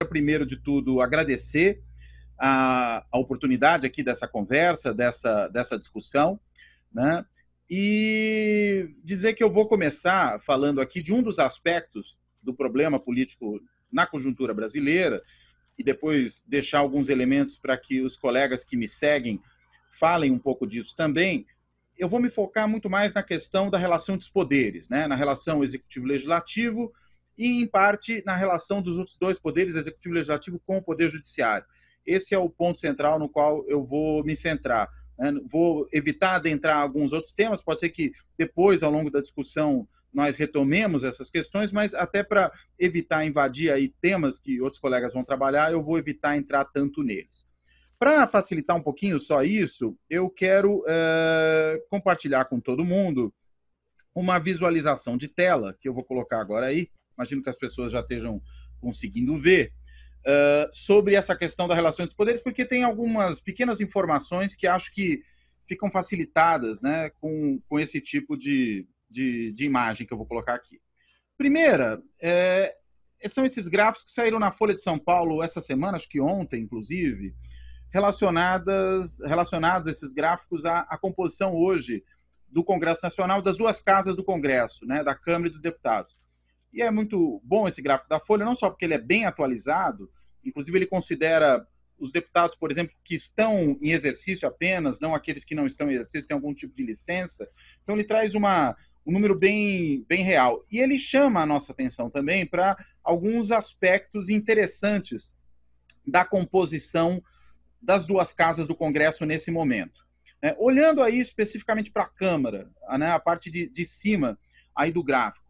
primeiro de tudo, agradecer a oportunidade aqui dessa conversa, dessa discussão, né? E dizer que eu vou começar falando aqui de um dos aspectos do problema político na conjuntura brasileira e depois deixar alguns elementos para que os colegas que me seguem falem um pouco disso também. Eu vou me focar muito mais na questão da relação dos poderes, né? Na relação executivo-legislativo e, em parte, na relação dos outros dois poderes, executivo e legislativo, com o poder judiciário. Esse é o ponto central no qual eu vou me centrar. Vou evitar adentrar alguns outros temas, pode ser que depois, ao longo da discussão, nós retomemos essas questões, mas até para evitar invadir aí temas que outros colegas vão trabalhar, eu vou evitar entrar tanto neles. Para facilitar um pouquinho só isso, eu quero compartilhar com todo mundo uma visualização de tela, que eu vou colocar agora aí, imagino que as pessoas já estejam conseguindo ver, sobre essa questão da relação dos poderes, porque tem algumas pequenas informações que acho que ficam facilitadas, né, com esse tipo de imagem que eu vou colocar aqui. Primeira, são esses gráficos que saíram na Folha de São Paulo essa semana, acho que ontem, inclusive, relacionados esses gráficos à composição hoje do Congresso Nacional, das duas casas do Congresso, né, da Câmara e dos Deputados. E é muito bom esse gráfico da Folha, não só porque ele é bem atualizado, inclusive ele considera os deputados, por exemplo, que estão em exercício apenas, não aqueles que não estão em exercício, têm algum tipo de licença. Então ele traz um número bem real. E ele chama a nossa atenção também para alguns aspectos interessantes da composição das duas casas do Congresso nesse momento. Olhando aí especificamente para a Câmara, né, a parte de cima aí do gráfico,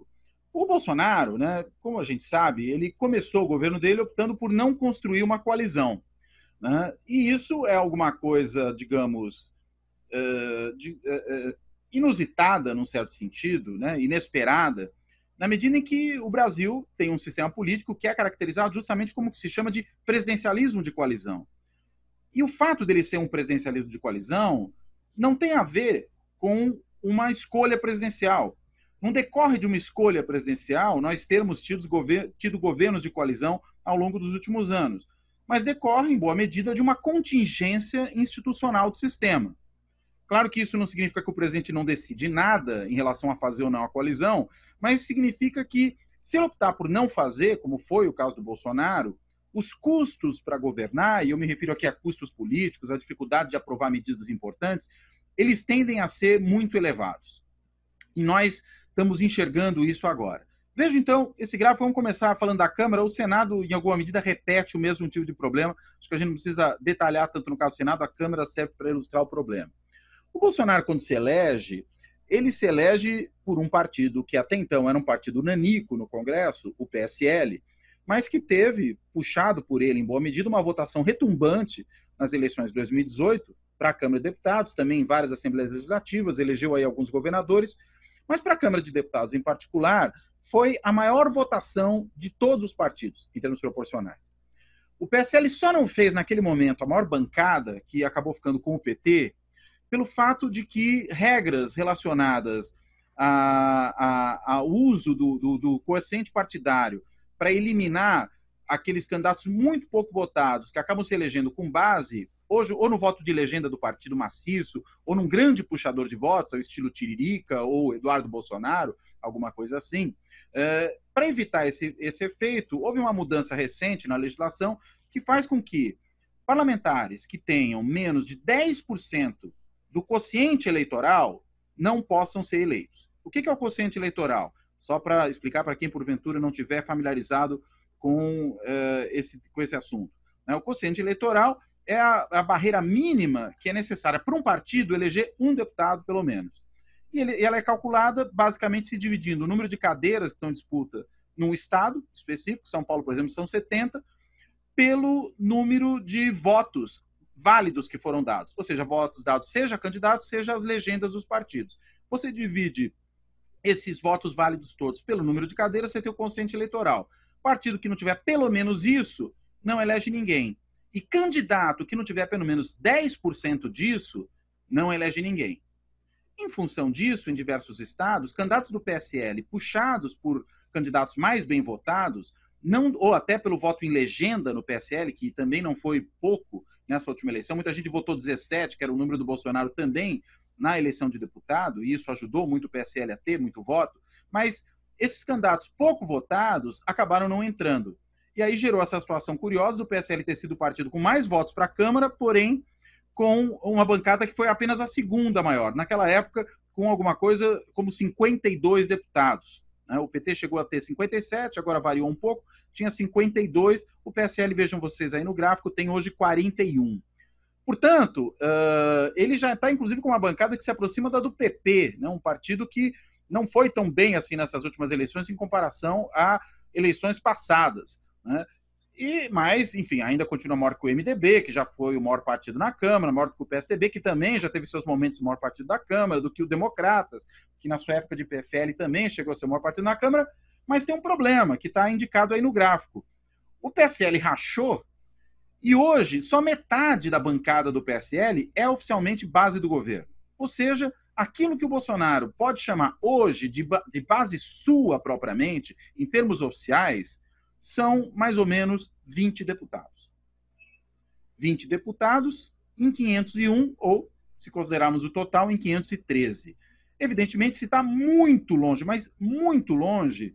o Bolsonaro, né, como a gente sabe, ele começou o governo dele optando por não construir uma coalizão, né, e isso é alguma coisa, digamos, inusitada, num certo sentido, né, inesperada, na medida em que o Brasil tem um sistema político que é caracterizado justamente como que se chama de presidencialismo de coalizão. E o fato dele ser um presidencialismo de coalizão não tem a ver com uma escolha presidencial. Não decorre de uma escolha presidencial nós termos tido governos de coalizão ao longo dos últimos anos, mas decorre, em boa medida, de uma contingência institucional do sistema. Claro que isso não significa que o presidente não decide nada em relação a fazer ou não a coalizão, mas significa que, se ele optar por não fazer, como foi o caso do Bolsonaro, os custos para governar, e eu me refiro aqui a custos políticos, a dificuldade de aprovar medidas importantes, eles tendem a ser muito elevados. E nós estamos enxergando isso agora. Veja, então, esse gráfico, vamos começar falando da Câmara. O Senado, em alguma medida, repete o mesmo tipo de problema. Acho que a gente não precisa detalhar tanto no caso do Senado, a Câmara serve para ilustrar o problema. O Bolsonaro, quando se elege, ele se elege por um partido que até então era um partido nanico no Congresso, o PSL, mas que teve, puxado por ele em boa medida, uma votação retumbante nas eleições de 2018 para a Câmara de Deputados, também em várias assembleias legislativas, elegeu aí alguns governadores, mas para a Câmara de Deputados em particular, foi a maior votação de todos os partidos, em termos proporcionais. O PSL só não fez, naquele momento, a maior bancada, que acabou ficando com o PT, pelo fato de que regras relacionadas ao uso do quociente partidário para eliminar aqueles candidatos muito pouco votados que acabam se elegendo com base, hoje, ou no voto de legenda do partido maciço, ou num grande puxador de votos, ao estilo Tiririca ou Eduardo Bolsonaro, alguma coisa assim. Para evitar esse efeito, houve uma mudança recente na legislação que faz com que parlamentares que tenham menos de 10% do quociente eleitoral não possam ser eleitos. O que é o quociente eleitoral? Só para explicar para quem, porventura, não estiver familiarizado com esse assunto. O quociente eleitoral é a barreira mínima que é necessária para um partido eleger um deputado, pelo menos. E ela é calculada, basicamente, se dividindo o número de cadeiras que estão em disputa num estado específico, São Paulo, por exemplo, são 70, pelo número de votos válidos que foram dados. Ou seja, votos dados seja a candidatos, seja as legendas dos partidos. Você divide esses votos válidos todos pelo número de cadeiras, você tem o quociente eleitoral. Partido que não tiver pelo menos isso, não elege ninguém. E candidato que não tiver pelo menos 10% disso, não elege ninguém. Em função disso, em diversos estados, candidatos do PSL, puxados por candidatos mais bem votados, não, ou até pelo voto em legenda no PSL, que também não foi pouco nessa última eleição. Muita gente votou 17, que era o número do Bolsonaro também, na eleição de deputado, e isso ajudou muito o PSL a ter muito voto, mas esses candidatos pouco votados acabaram não entrando. E aí gerou essa situação curiosa do PSL ter sido o partido com mais votos para a Câmara, porém com uma bancada que foi apenas a segunda maior. Naquela época, com alguma coisa como 52 deputados. O PT chegou a ter 57, agora variou um pouco, tinha 52, o PSL, vejam vocês aí no gráfico, tem hoje 41. Portanto, ele já está, inclusive, com uma bancada que se aproxima da do PP, né? Um partido que não foi tão bem assim nessas últimas eleições em comparação a eleições passadas, né? Mas, enfim, ainda continua maior que o MDB, que já foi o maior partido na Câmara, maior que o PSDB, que também já teve seus momentos o maior partido da Câmara, do que o Democratas, que na sua época de PFL também chegou a ser o maior partido na Câmara, mas tem um problema, que está indicado aí no gráfico. O PSL rachou e hoje só metade da bancada do PSL é oficialmente base do governo. Ou seja, aquilo que o Bolsonaro pode chamar hoje de base sua propriamente, em termos oficiais, são mais ou menos 20 deputados. 20 deputados em 501, ou, se considerarmos o total, em 513. Evidentemente, se está muito longe, mas muito longe,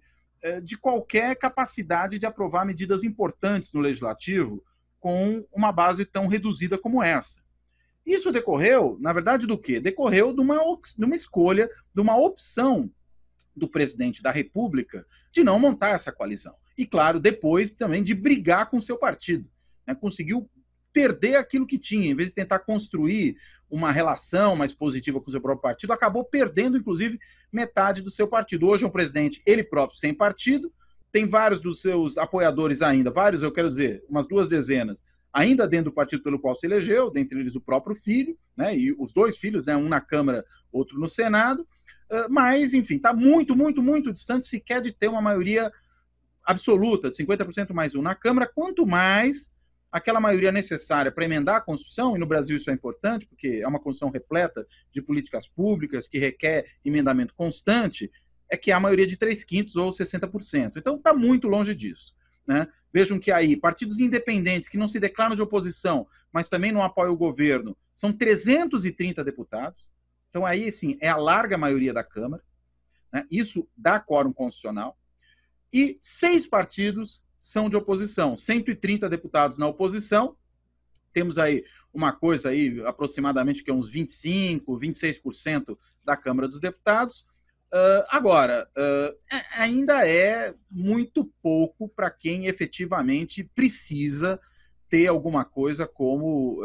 de qualquer capacidade de aprovar medidas importantes no Legislativo com uma base tão reduzida como essa. Isso decorreu, na verdade, do quê? Decorreu de uma escolha, de uma opção do presidente da República de não montar essa coalizão. E, claro, depois também de brigar com o seu partido. Né? Conseguiu perder aquilo que tinha, em vez de tentar construir uma relação mais positiva com o seu próprio partido, acabou perdendo, inclusive, metade do seu partido. Hoje é um presidente, ele próprio, sem partido, tem vários dos seus apoiadores ainda, vários, eu quero dizer, umas 2 dezenas, ainda dentro do partido pelo qual se elegeu, dentre eles o próprio filho, né, e os 2 filhos, né, um na Câmara, outro no Senado, mas, enfim, está muito, muito, muito distante sequer de ter uma maioria absoluta, de 50% mais 1 na Câmara, quanto mais aquela maioria necessária para emendar a Constituição, e no Brasil isso é importante, porque é uma Constituição repleta de políticas públicas, que requer emendamento constante, é que há a maioria de 3/5 ou 60%. Então está muito longe disso. Né? Vejam que aí, partidos independentes que não se declaram de oposição, mas também não apoiam o governo, são 330 deputados. Então aí, sim, é a larga maioria da Câmara. Né? Isso dá quórum constitucional. E 6 partidos são de oposição, 130 deputados na oposição. Temos aí uma coisa aí, aproximadamente, que é uns 25%, 26% da Câmara dos Deputados. Agora, ainda é muito pouco para quem efetivamente precisa ter alguma coisa como,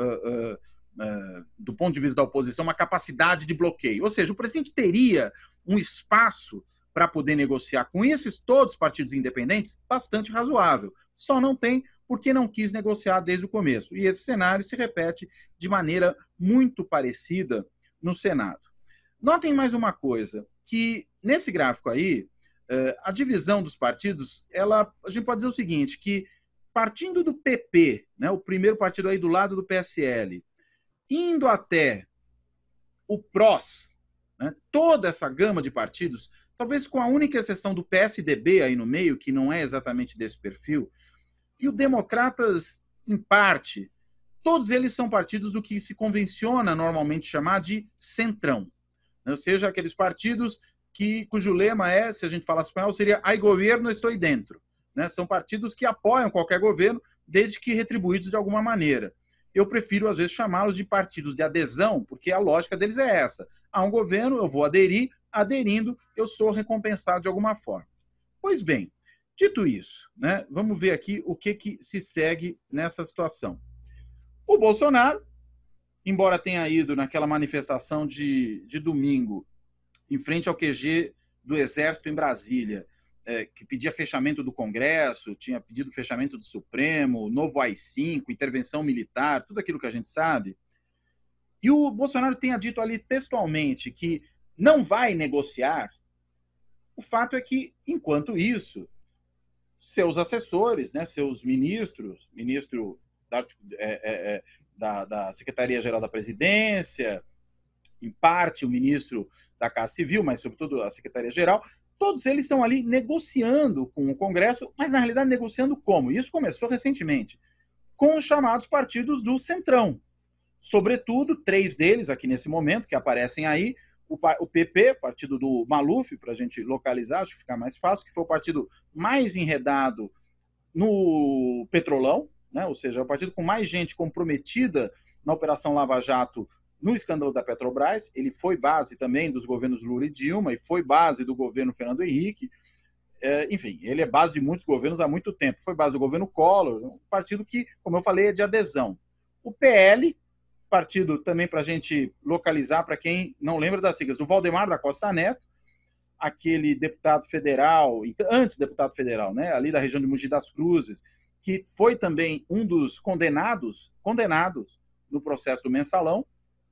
do ponto de vista da oposição, uma capacidade de bloqueio. Ou seja, o presidente teria um espaço para poder negociar com esses todos partidos independentes bastante razoável. Só não tem porque não quis negociar desde o começo. E esse cenário se repete de maneira muito parecida no Senado. Notem mais uma coisa, que nesse gráfico aí, a divisão dos partidos, a gente pode dizer o seguinte, que partindo do PP, né, o primeiro partido aí do lado do PSL, indo até o PROS, né, toda essa gama de partidos, talvez com a única exceção do PSDB aí no meio, que não é exatamente desse perfil, e o Democratas, em parte, todos eles são partidos do que se convenciona normalmente chamar de centrão. Ou seja, aqueles partidos cujo lema é, se a gente falar espanhol, seria "Ai governo, estou dentro". Né? São partidos que apoiam qualquer governo, desde que retribuídos de alguma maneira. Eu prefiro, às vezes, chamá-los de partidos de adesão, porque a lógica deles é essa. Há um governo, eu vou aderir, aderindo, eu sou recompensado de alguma forma. Pois bem, dito isso, né, vamos ver aqui o que se segue nessa situação. O Bolsonaro, embora tenha ido naquela manifestação de domingo, em frente ao QG do Exército em Brasília, que pedia fechamento do Congresso, tinha pedido fechamento do Supremo, novo AI-5, intervenção militar, tudo aquilo que a gente sabe. E o Bolsonaro tenha dito ali textualmente que não vai negociar. O fato é que, enquanto isso, seus assessores, né, seus ministro da Secretaria-Geral da Presidência, em parte o ministro da Casa Civil, mas sobretudo a Secretaria-Geral, todos eles estão ali negociando com o Congresso, mas na realidade negociando como? Isso começou recentemente, com os chamados partidos do Centrão. Sobretudo, 3 deles aqui nesse momento, que aparecem aí, o PP, partido do Maluf, para a gente localizar, acho que fica mais fácil, que foi o partido mais enredado no Petrolão, né? Ou seja, é o partido com mais gente comprometida na Operação Lava Jato no escândalo da Petrobras. Ele foi base também dos governos Lula e Dilma e foi base do governo Fernando Henrique. Enfim, ele é base de muitos governos há muito tempo. Foi base do governo Collor, um partido que, como eu falei, é de adesão. O PL, partido também para a gente localizar, para quem não lembra das siglas, do Valdemar da Costa Neto, aquele deputado federal, antes deputado federal, né, ali da região de Mogi das Cruzes, que foi também um dos condenados no processo do Mensalão,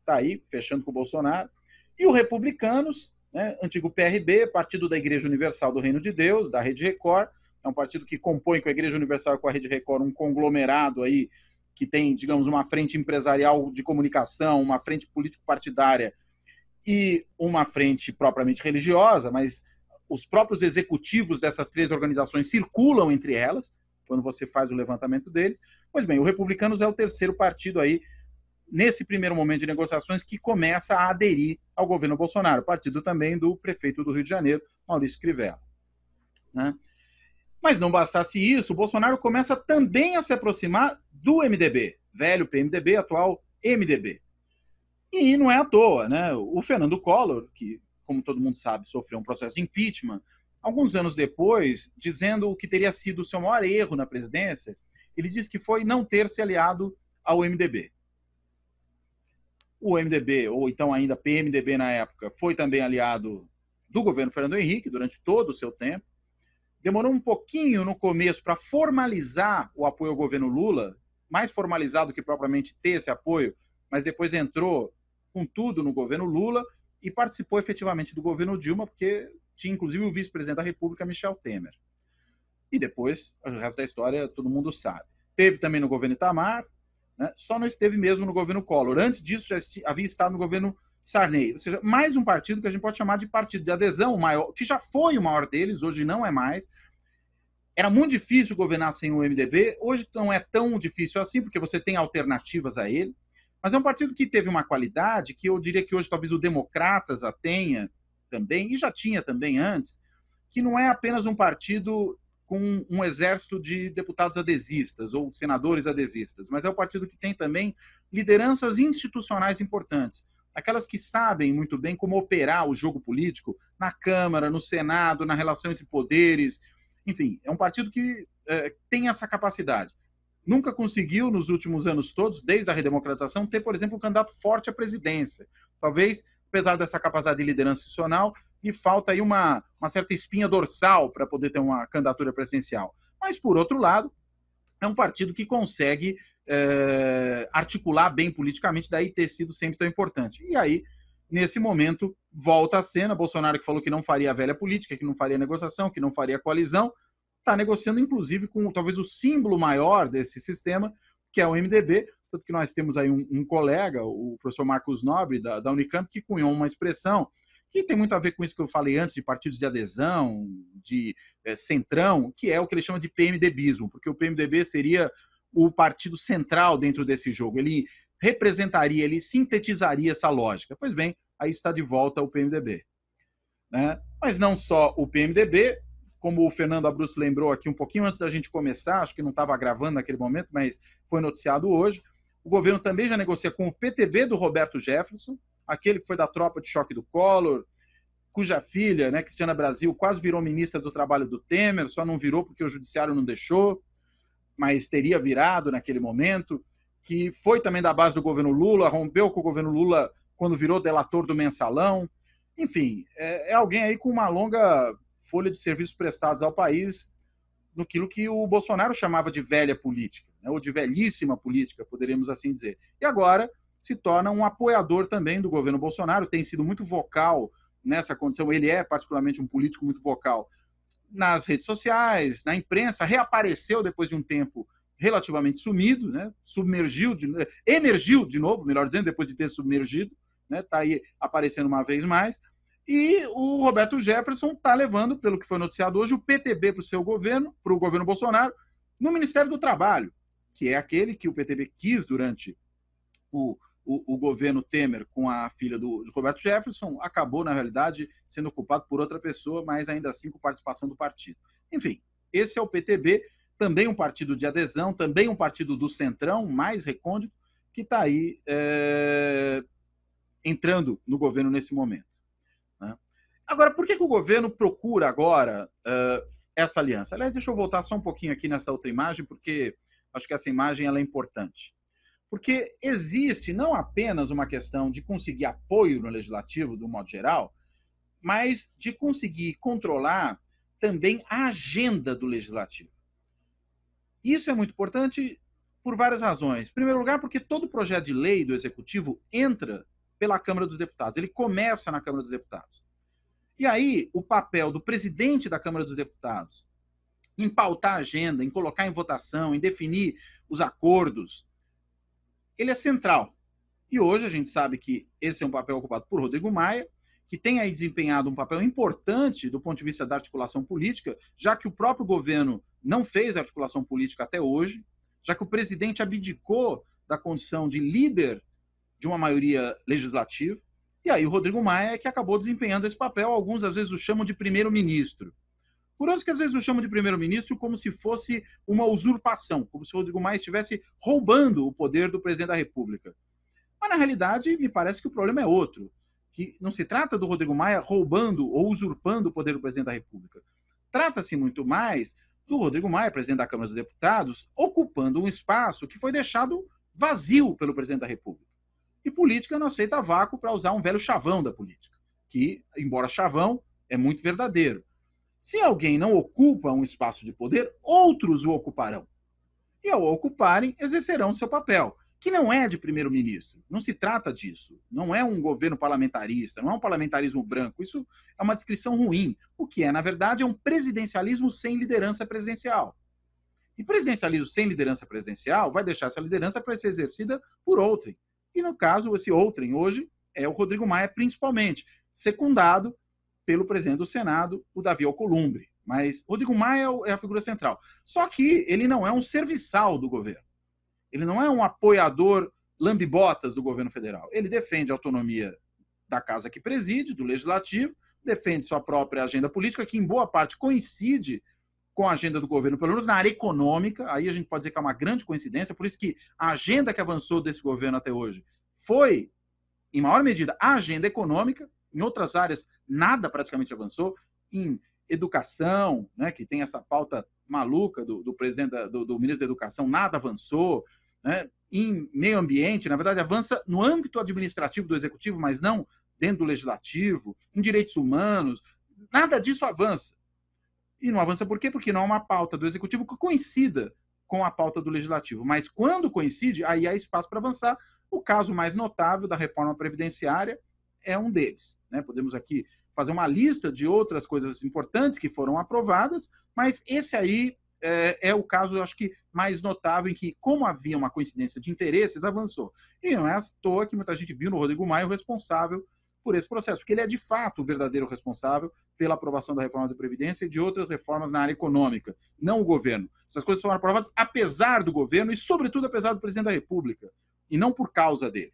está aí, fechando com o Bolsonaro, e o Republicanos, né, antigo PRB, Partido da Igreja Universal do Reino de Deus, da Rede Record, é um partido que compõe com a Igreja Universal e com a Rede Record um conglomerado aí, que tem, digamos, uma frente empresarial de comunicação, uma frente político-partidária e uma frente propriamente religiosa, mas os próprios executivos dessas 3 organizações circulam entre elas, quando você faz o levantamento deles. Pois bem, o Republicanos é o terceiro partido aí, nesse primeiro momento de negociações, que começa a aderir ao governo Bolsonaro, partido também do prefeito do Rio de Janeiro, Maurício Crivella, né? Mas não bastasse isso, o Bolsonaro começa também a se aproximar do MDB, velho PMDB, atual MDB. E não é à toa, né? O Fernando Collor, que, como todo mundo sabe, sofreu um processo de impeachment, alguns anos depois, dizendo o que teria sido o seu maior erro na presidência, ele disse que foi não ter se aliado ao MDB. O MDB, ou então ainda PMDB na época, foi também aliado do governo Fernando Henrique durante todo o seu tempo. Demorou um pouquinho no começo para formalizar o apoio ao governo Lula, mais formalizado que propriamente ter esse apoio, mas depois entrou com tudo no governo Lula e participou efetivamente do governo Dilma, porque tinha inclusive o vice-presidente da República, Michel Temer. E depois, o resto da história, todo mundo sabe. Teve também no governo Itamar, né? Só não esteve mesmo no governo Collor. Antes disso, já havia estado no governo Sarney. Ou seja, mais um partido que a gente pode chamar de partido de adesão, maior, que já foi o maior deles, hoje não é mais. Era muito difícil governar sem o MDB, hoje não é tão difícil assim, porque você tem alternativas a ele. Mas é um partido que teve uma qualidade que eu diria que hoje talvez o Democratas a tenha também, e já tinha também antes, que não é apenas um partido com um exército de deputados adesistas ou senadores adesistas, mas é um partido que tem também lideranças institucionais importantes, aquelas que sabem muito bem como operar o jogo político na Câmara, no Senado, na relação entre poderes. Enfim, é um partido que tem essa capacidade. Nunca conseguiu, nos últimos anos todos, desde a redemocratização, ter, por exemplo, um candidato forte à presidência. Talvez, apesar dessa capacidade de liderança institucional, lhe falta aí uma certa espinha dorsal para poder ter uma candidatura presidencial. Mas, por outro lado, é um partido que consegue articular bem politicamente, daí ter sido sempre tão importante. E aí, nesse momento, volta a cena, Bolsonaro que falou que não faria a velha política, que não faria negociação, que não faria coalizão, está negociando, inclusive, com talvez o símbolo maior desse sistema, que é o MDB, tanto que nós temos aí um colega, o professor Marcos Nobre, da Unicamp, que cunhou uma expressão que tem muito a ver com isso que eu falei antes, de partidos de adesão, de centrão, que é o que ele chama de PMDBismo, porque o PMDB seria o partido central dentro desse jogo. Ele representaria, ele sintetizaria essa lógica. Pois bem, aí está de volta o PMDB. Né? Mas não só o PMDB, como o Fernando Abruzzo lembrou aqui um pouquinho antes da gente começar, acho que não estava gravando naquele momento, mas foi noticiado hoje, o governo também já negocia com o PTB do Roberto Jefferson, aquele que foi da tropa de choque do Collor, cuja filha, né, Cristiana Brasil, quase virou ministra do Trabalho do Temer, só não virou porque o judiciário não deixou, mas teria virado naquele momento, que foi também da base do governo Lula, rompeu com o governo Lula quando virou delator do Mensalão. Enfim, é alguém aí com uma longa folha de serviços prestados ao país, naquilo que o Bolsonaro chamava de velha política, né, ou de velhíssima política, poderíamos assim dizer. E agora se torna um apoiador também do governo Bolsonaro, tem sido muito vocal nessa condição, ele é particularmente um político muito vocal nas redes sociais, na imprensa, reapareceu depois de um tempo relativamente sumido, né? Emergiu de novo, melhor dizendo, depois de ter submergido, né? Está aí aparecendo uma vez mais, E o Roberto Jefferson está levando, pelo que foi noticiado hoje, o PTB para o seu governo, para o governo Bolsonaro, no Ministério do Trabalho, que é aquele que o PTB quis durante o governo Temer com a filha do Roberto Jefferson, acabou, na realidade, sendo ocupado por outra pessoa, mas ainda assim com participação do partido. Enfim, esse é o PTB, também um partido de adesão, também um partido do Centrão, mais recôndito, que está aí entrando no governo nesse momento. Né? Agora, por que o governo procura agora essa aliança? Aliás, deixa eu voltar só um pouquinho aqui nessa outra imagem, porque acho que essa imagem ela é importante. Porque existe não apenas uma questão de conseguir apoio no legislativo, do modo geral, mas de conseguir controlar também a agenda do legislativo. Isso é muito importante por várias razões. Em primeiro lugar, porque todo projeto de lei do Executivo entra pela Câmara dos Deputados. Ele começa na Câmara dos Deputados. E aí, o papel do presidente da Câmara dos Deputados em pautar a agenda, em colocar em votação, em definir os acordos, ele é central. E hoje a gente sabe que esse é um papel ocupado por Rodrigo Maia, que tem aí desempenhado um papel importante do ponto de vista da articulação política, já que o próprio governo não fez articulação política até hoje, já que o presidente abdicou da condição de líder de uma maioria legislativa, e aí o Rodrigo Maia é que acabou desempenhando esse papel, alguns às vezes o chamam de primeiro-ministro. Curioso que às vezes o chamam de primeiro-ministro como se fosse uma usurpação, como se o Rodrigo Maia estivesse roubando o poder do presidente da República. Mas, na realidade, me parece que o problema é outro, que não se trata do Rodrigo Maia roubando ou usurpando o poder do presidente da República. Trata-se muito mais do Rodrigo Maia, presidente da Câmara dos Deputados, ocupando um espaço que foi deixado vazio pelo presidente da República. E política não aceita vácuo, para usar um velho chavão da política, que, embora chavão, é muito verdadeiro. Se alguém não ocupa um espaço de poder, outros o ocuparão. E ao ocuparem, exercerão seu papel, que não é de primeiro-ministro. Não se trata disso. Não é um governo parlamentarista, não é um parlamentarismo branco. Isso é uma descrição ruim. O que é, na verdade, é um presidencialismo sem liderança presidencial. E presidencialismo sem liderança presidencial vai deixar essa liderança para ser exercida por outrem. E, no caso, esse outrem hoje é o Rodrigo Maia, principalmente, secundado pelo presidente do Senado, o Davi Alcolumbre. Mas Rodrigo Maia é a figura central. Só que ele não é um serviçal do governo. Ele não é um apoiador lambe-botas do governo federal. Ele defende a autonomia da casa que preside, do legislativo, defende sua própria agenda política, que em boa parte coincide com a agenda do governo, pelo menos na área econômica. Aí a gente pode dizer que é uma grande coincidência, por isso que a agenda que avançou desse governo até hoje foi, em maior medida, a agenda econômica. Em outras áreas, nada praticamente avançou. Em educação, né, que tem essa pauta maluca do presidente do ministro da Educação, nada avançou. Né? Em meio ambiente, na verdade, avança no âmbito administrativo do Executivo, mas não dentro do Legislativo. Em direitos humanos, nada disso avança. E não avança por quê? Porque não é uma pauta do Executivo que coincida com a pauta do Legislativo. Mas quando coincide, aí há espaço para avançar. O caso mais notável da reforma previdenciária é um deles. Né? Podemos aqui fazer uma lista de outras coisas importantes que foram aprovadas, mas esse aí é o caso, eu acho que, mais notável, em que, como havia uma coincidência de interesses, avançou. E não é à toa que muita gente viu no Rodrigo Maia o responsável por esse processo, porque ele é, de fato, o verdadeiro responsável pela aprovação da reforma da Previdência e de outras reformas na área econômica, não o governo. Essas coisas foram aprovadas apesar do governo e, sobretudo, apesar do presidente da República, e não por causa dele.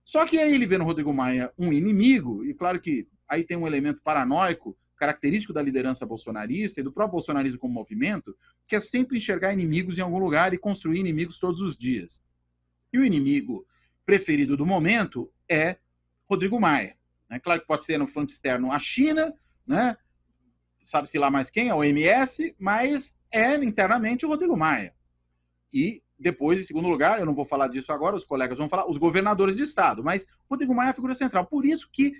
Só que aí ele vê no Rodrigo Maia um inimigo, e claro que aí tem um elemento paranoico, característico da liderança bolsonarista e do próprio bolsonarismo como movimento, que é sempre enxergar inimigos em algum lugar e construir inimigos todos os dias. E o inimigo preferido do momento é Rodrigo Maia. Né? Claro que pode ser no fronte externo a China, né? Sabe-se lá mais quem, a OMS, mas é internamente o Rodrigo Maia. E depois, em segundo lugar, eu não vou falar disso agora, os colegas vão falar, os governadores de Estado, mas Rodrigo Maia é a figura central. Por isso que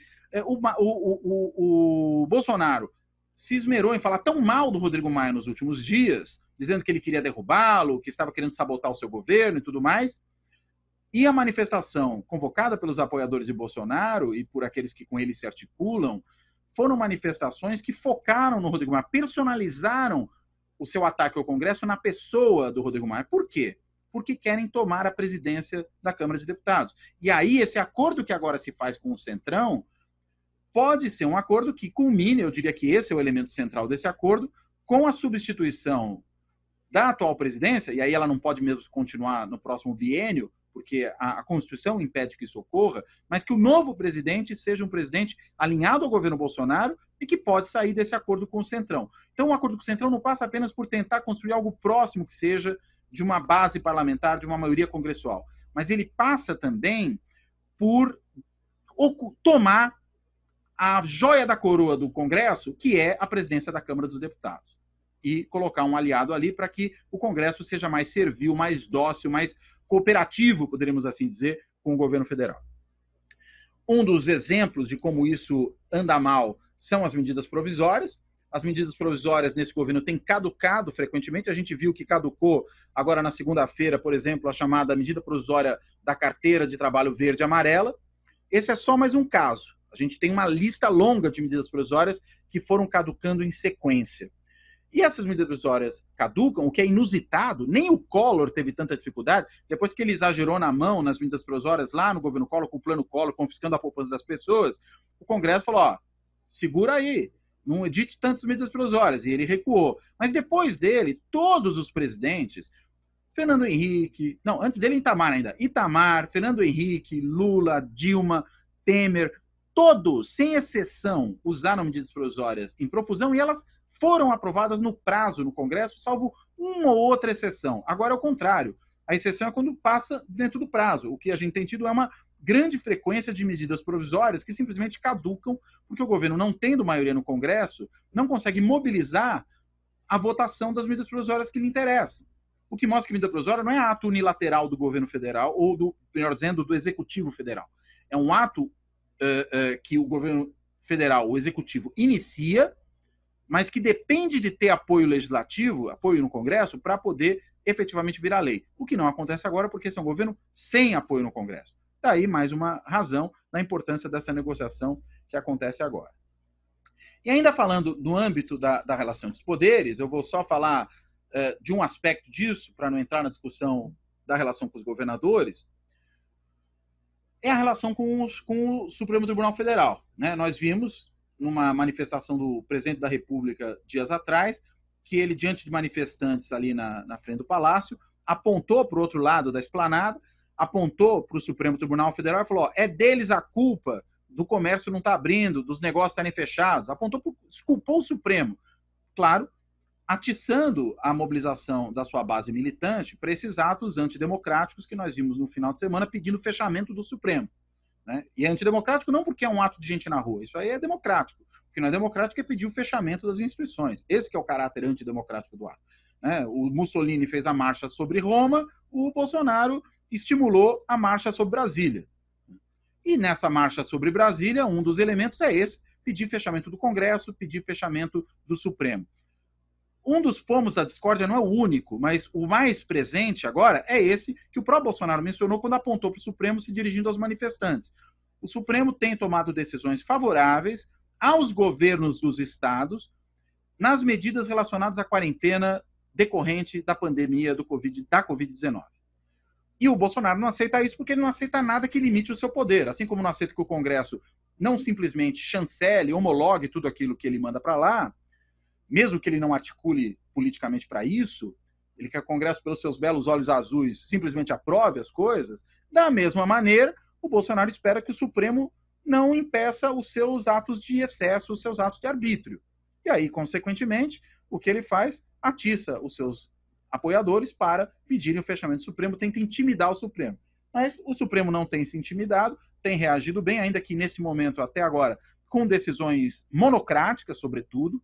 o Bolsonaro se esmerou em falar tão mal do Rodrigo Maia nos últimos dias, dizendo que ele queria derrubá-lo, que estava querendo sabotar o seu governo e tudo mais. E a manifestação convocada pelos apoiadores de Bolsonaro e por aqueles que com ele se articulam foram manifestações que focaram no Rodrigo Maia, personalizaram o seu ataque ao Congresso na pessoa do Rodrigo Maia. Por quê? Porque querem tomar a presidência da Câmara de Deputados. E aí, esse acordo que agora se faz com o Centrão pode ser um acordo que culmine, eu diria que esse é o elemento central desse acordo, com a substituição da atual presidência, e aí ela não pode mesmo continuar no próximo biênio, porque a Constituição impede que isso ocorra, mas que o novo presidente seja um presidente alinhado ao governo Bolsonaro e que pode sair desse acordo com o Centrão. Então, o acordo com o Centrão não passa apenas por tentar construir algo próximo que seja de uma base parlamentar, de uma maioria congressual, mas ele passa também por tomar a joia da coroa do Congresso, que é a presidência da Câmara dos Deputados, e colocar um aliado ali para que o Congresso seja mais servil, mais dócil, mais cooperativo, poderíamos assim dizer, com o governo federal. Um dos exemplos de como isso anda mal são as medidas provisórias. As medidas provisórias nesse governo têm caducado frequentemente. A gente viu que caducou agora na segunda-feira, por exemplo, a chamada medida provisória da carteira de trabalho verde e amarela. Esse é só mais um caso. A gente tem uma lista longa de medidas provisórias que foram caducando em sequência. E essas medidas provisórias caducam, o que é inusitado, nem o Collor teve tanta dificuldade, depois que ele exagerou na mão nas medidas provisórias lá no governo Collor, com o plano Collor, confiscando a poupança das pessoas, o Congresso falou, ó, segura aí, não edite tantas medidas provisórias, e ele recuou. Mas depois dele, todos os presidentes, Fernando Henrique, não, antes dele Itamar ainda, Itamar, Fernando Henrique, Lula, Dilma, Temer, todos, sem exceção, usaram medidas provisórias em profusão e elas foram aprovadas no prazo no Congresso, salvo uma ou outra exceção. Agora é o contrário. A exceção é quando passa dentro do prazo. O que a gente tem tido é uma grande frequência de medidas provisórias que simplesmente caducam, porque o governo, não tendo maioria no Congresso, não consegue mobilizar a votação das medidas provisórias que lhe interessam. O que mostra que a medida provisória não é ato unilateral do governo federal, ou, melhor dizendo, do Executivo Federal. É um ato que o governo federal, o Executivo, inicia, mas que depende de ter apoio legislativo, apoio no Congresso, para poder efetivamente virar lei. O que não acontece agora, porque esse é um governo sem apoio no Congresso. Daí mais uma razão da importância dessa negociação que acontece agora. E ainda falando do âmbito da relação dos poderes, eu vou só falar de um aspecto disso, para não entrar na discussão da relação com os governadores, é a relação com o Supremo Tribunal Federal. Né? Nós vimos numa manifestação do presidente da República dias atrás, que ele, diante de manifestantes ali na frente do Palácio, apontou para o outro lado da esplanada, apontou para o Supremo Tribunal Federal e falou, ó, é deles a culpa do comércio não estar abrindo, dos negócios estarem fechados, desculpou o Supremo. Claro, atiçando a mobilização da sua base militante para esses atos antidemocráticos que nós vimos no final de semana pedindo o fechamento do Supremo. Né? E é antidemocrático não porque é um ato de gente na rua, isso aí é democrático. O que não é democrático é pedir o fechamento das instituições. Esse que é o caráter antidemocrático do ato. Né? O Mussolini fez a marcha sobre Roma, o Bolsonaro estimulou a marcha sobre Brasília. E nessa marcha sobre Brasília, um dos elementos é esse, pedir fechamento do Congresso, pedir fechamento do Supremo. Um dos pomos da discórdia não é o único, mas o mais presente agora é esse que o próprio Bolsonaro mencionou quando apontou para o Supremo se dirigindo aos manifestantes. O Supremo tem tomado decisões favoráveis aos governos dos estados nas medidas relacionadas à quarentena decorrente da pandemia da Covid-19. E o Bolsonaro não aceita isso porque ele não aceita nada que limite o seu poder, assim como não aceita que o Congresso não simplesmente chancele, homologue tudo aquilo que ele manda para lá, mesmo que ele não articule politicamente para isso, ele quer que o Congresso, pelos seus belos olhos azuis, simplesmente aprove as coisas. Da mesma maneira, o Bolsonaro espera que o Supremo não impeça os seus atos de excesso, os seus atos de arbítrio. E aí, consequentemente, o que ele faz? Atiça os seus apoiadores para pedirem o fechamento do Supremo, tenta intimidar o Supremo. Mas o Supremo não tem se intimidado, tem reagido bem, ainda que nesse momento, até agora, com decisões monocráticas, sobretudo,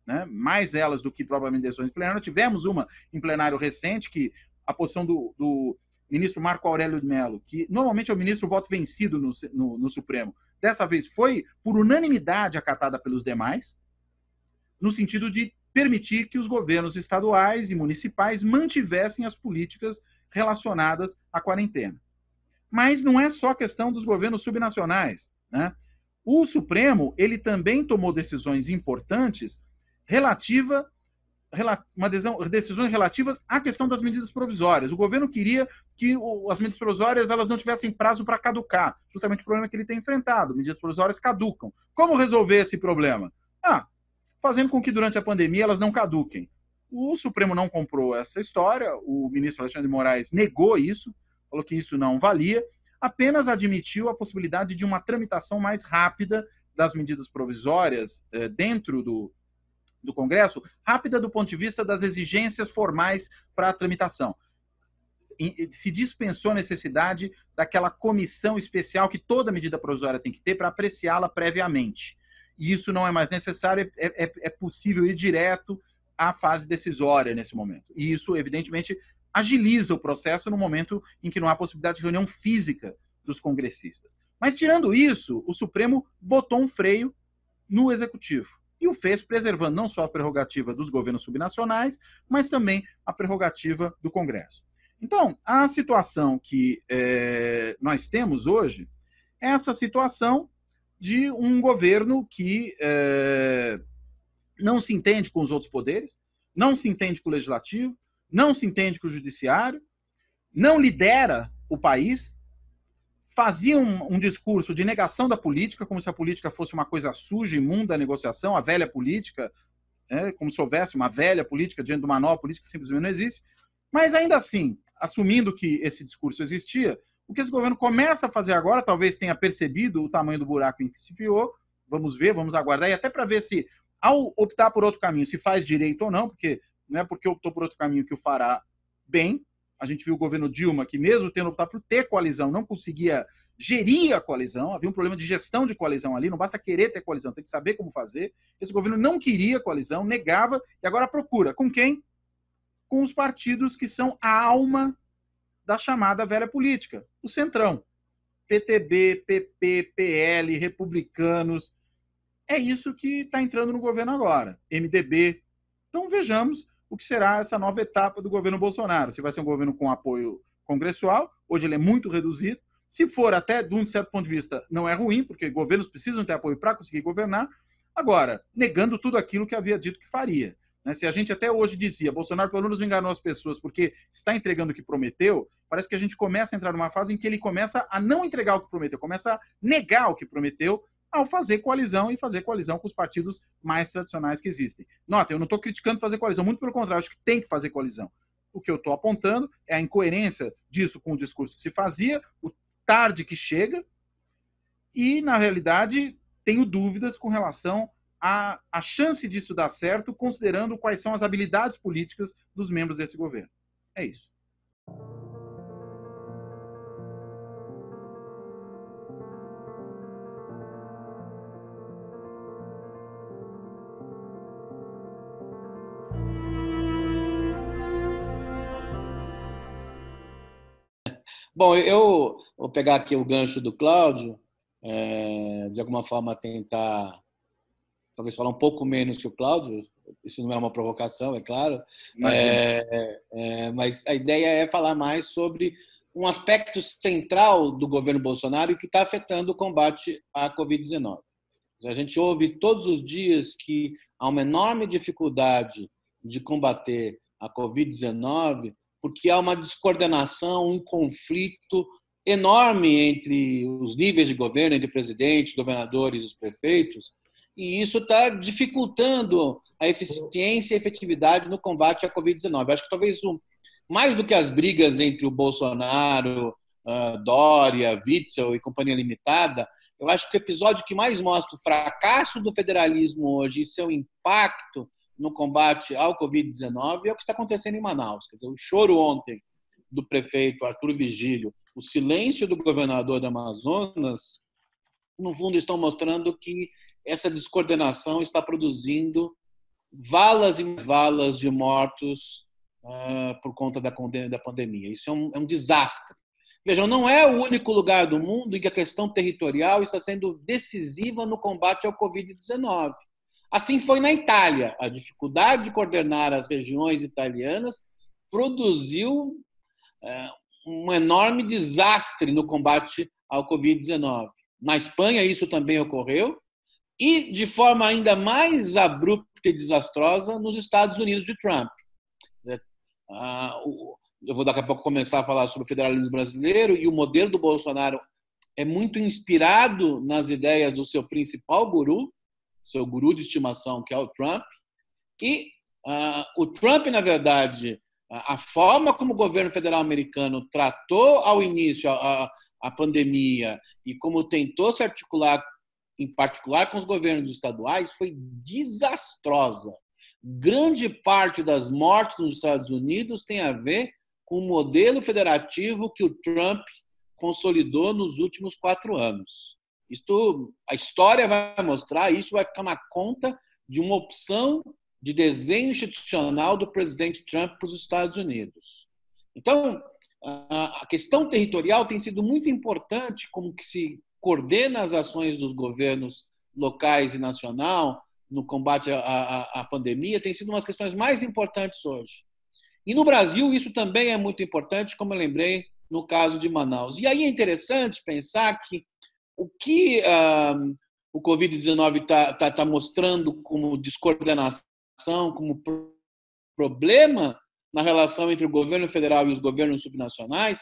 né? Mais elas do que propriamente decisões plenárias. Tivemos uma em plenário recente, que a posição do ministro Marco Aurélio de Mello, que normalmente é o ministro voto vencido no Supremo, dessa vez foi por unanimidade acatada pelos demais, no sentido de permitir que os governos estaduais e municipais mantivessem as políticas relacionadas à quarentena. Mas não é só questão dos governos subnacionais. Né? O Supremo ele também tomou decisões importantes relativa decisões relativas à questão das medidas provisórias. O governo queria que as medidas provisórias elas não tivessem prazo para caducar, justamente o problema que ele tem enfrentado. Medidas provisórias caducam. Como resolver esse problema? Fazendo com que durante a pandemia elas não caduquem. O Supremo não comprou essa história, o ministro Alexandre de Moraes negou isso, falou que isso não valia, apenas admitiu a possibilidade de uma tramitação mais rápida das medidas provisórias dentro do Congresso, rápida do ponto de vista das exigências formais para a tramitação. Se dispensou a necessidade daquela comissão especial que toda medida provisória tem que ter para apreciá-la previamente. E isso não é mais necessário, é possível ir direto à fase decisória nesse momento. E isso, evidentemente, agiliza o processo no momento em que não há possibilidade de reunião física dos congressistas. Mas, tirando isso, o Supremo botou um freio no Executivo. E o fez preservando não só a prerrogativa dos governos subnacionais, mas também a prerrogativa do Congresso. Então, a situação que nós temos hoje é essa situação de um governo que não se entende com os outros poderes, não se entende com o legislativo, não se entende com o judiciário, não lidera o país, fazia um discurso de negação da política, como se a política fosse uma coisa suja, imunda, a negociação, a velha política, como se houvesse uma velha política diante de uma nova política que simplesmente não existe. Mas ainda assim, assumindo que esse discurso existia, o que esse governo começa a fazer agora, talvez tenha percebido o tamanho do buraco em que se enfiou, vamos ver, vamos aguardar, e até para ver se, ao optar por outro caminho, se faz direito ou não, porque não é porque optou por outro caminho que o fará bem. A gente viu o governo Dilma, que mesmo tendo optado por ter coalizão, não conseguia gerir a coalizão, havia um problema de gestão de coalizão ali, não basta querer ter coalizão, tem que saber como fazer. Esse governo não queria coalizão, negava, e agora procura. Com quem? Com os partidos que são a alma da chamada velha política, o Centrão. PTB, PP, PL, republicanos. É isso que está entrando no governo agora. MDB. Então vejamos o que será essa nova etapa do governo Bolsonaro. Se vai ser um governo com apoio congressual, hoje ele é muito reduzido. Se for até, de um certo ponto de vista, não é ruim, porque governos precisam ter apoio para conseguir governar. Agora, negando tudo aquilo que havia dito que faria. Se a gente até hoje dizia, Bolsonaro pelo menos não enganou as pessoas porque está entregando o que prometeu, parece que a gente começa a entrar numa fase em que ele começa a não entregar o que prometeu, começa a negar o que prometeu ao fazer coalizão e fazer coalizão com os partidos mais tradicionais que existem. Nota, eu não estou criticando fazer coalizão, muito pelo contrário, acho que tem que fazer coalizão. O que eu estou apontando é a incoerência disso com o discurso que se fazia, o tarde que chega, e, na realidade, tenho dúvidas com relação à chance disso dar certo, considerando quais são as habilidades políticas dos membros desse governo. É isso. Bom, eu vou pegar aqui o gancho do Cláudio, de alguma forma tentar, talvez falar um pouco menos que o Cláudio, isso não é uma provocação, é claro, mas a ideia é falar mais sobre um aspecto central do governo Bolsonaro que está afetando o combate à Covid-19. A gente ouve todos os dias que há uma enorme dificuldade de combater a Covid-19 porque há uma descoordenação, um conflito enorme entre os níveis de governo, entre presidentes, governadores e os prefeitos, e isso está dificultando a eficiência e efetividade no combate à Covid-19. Acho que talvez mais do que as brigas entre o Bolsonaro, Dória, Witzel e Companhia Limitada, eu acho que o episódio que mais mostra o fracasso do federalismo hoje e seu impacto no combate ao Covid-19 é o que está acontecendo em Manaus. Quer dizer, o choro ontem do prefeito Arthur Vigílio, o silêncio do governador do Amazonas, no fundo estão mostrando que essa descoordenação está produzindo valas e valas de mortos por conta da pandemia. Isso é um desastre. Vejam, não é o único lugar do mundo em que a questão territorial está sendo decisiva no combate ao Covid-19. Assim foi na Itália. A dificuldade de coordenar as regiões italianas produziu um enorme desastre no combate ao Covid-19. Na Espanha, isso também ocorreu. E, de forma ainda mais abrupta e desastrosa nos Estados Unidos de Trump. Eu vou daqui a pouco começar a falar sobre o federalismo brasileiro, e o modelo do Bolsonaro é muito inspirado nas ideias do seu principal guru, seu guru de estimação, que é o Trump. E o Trump, na verdade, a forma como o governo federal americano tratou ao início a pandemia e como tentou se articular, em particular com os governos estaduais, foi desastrosa. Grande parte das mortes nos Estados Unidos tem a ver com o modelo federativo que o Trump consolidou nos últimos 4 anos. A história vai mostrar, isso vai ficar na conta de uma opção de desenho institucional do presidente Trump para os Estados Unidos. Então, a questão territorial tem sido muito importante, como que se coordena as ações dos governos locais e nacional no combate à pandemia, tem sido uma das questões mais importantes hoje. E no Brasil isso também é muito importante, como eu lembrei no caso de Manaus. E aí é interessante pensar que o que o Covid-19 está mostrando como descoordenação, como problema na relação entre o governo federal e os governos subnacionais,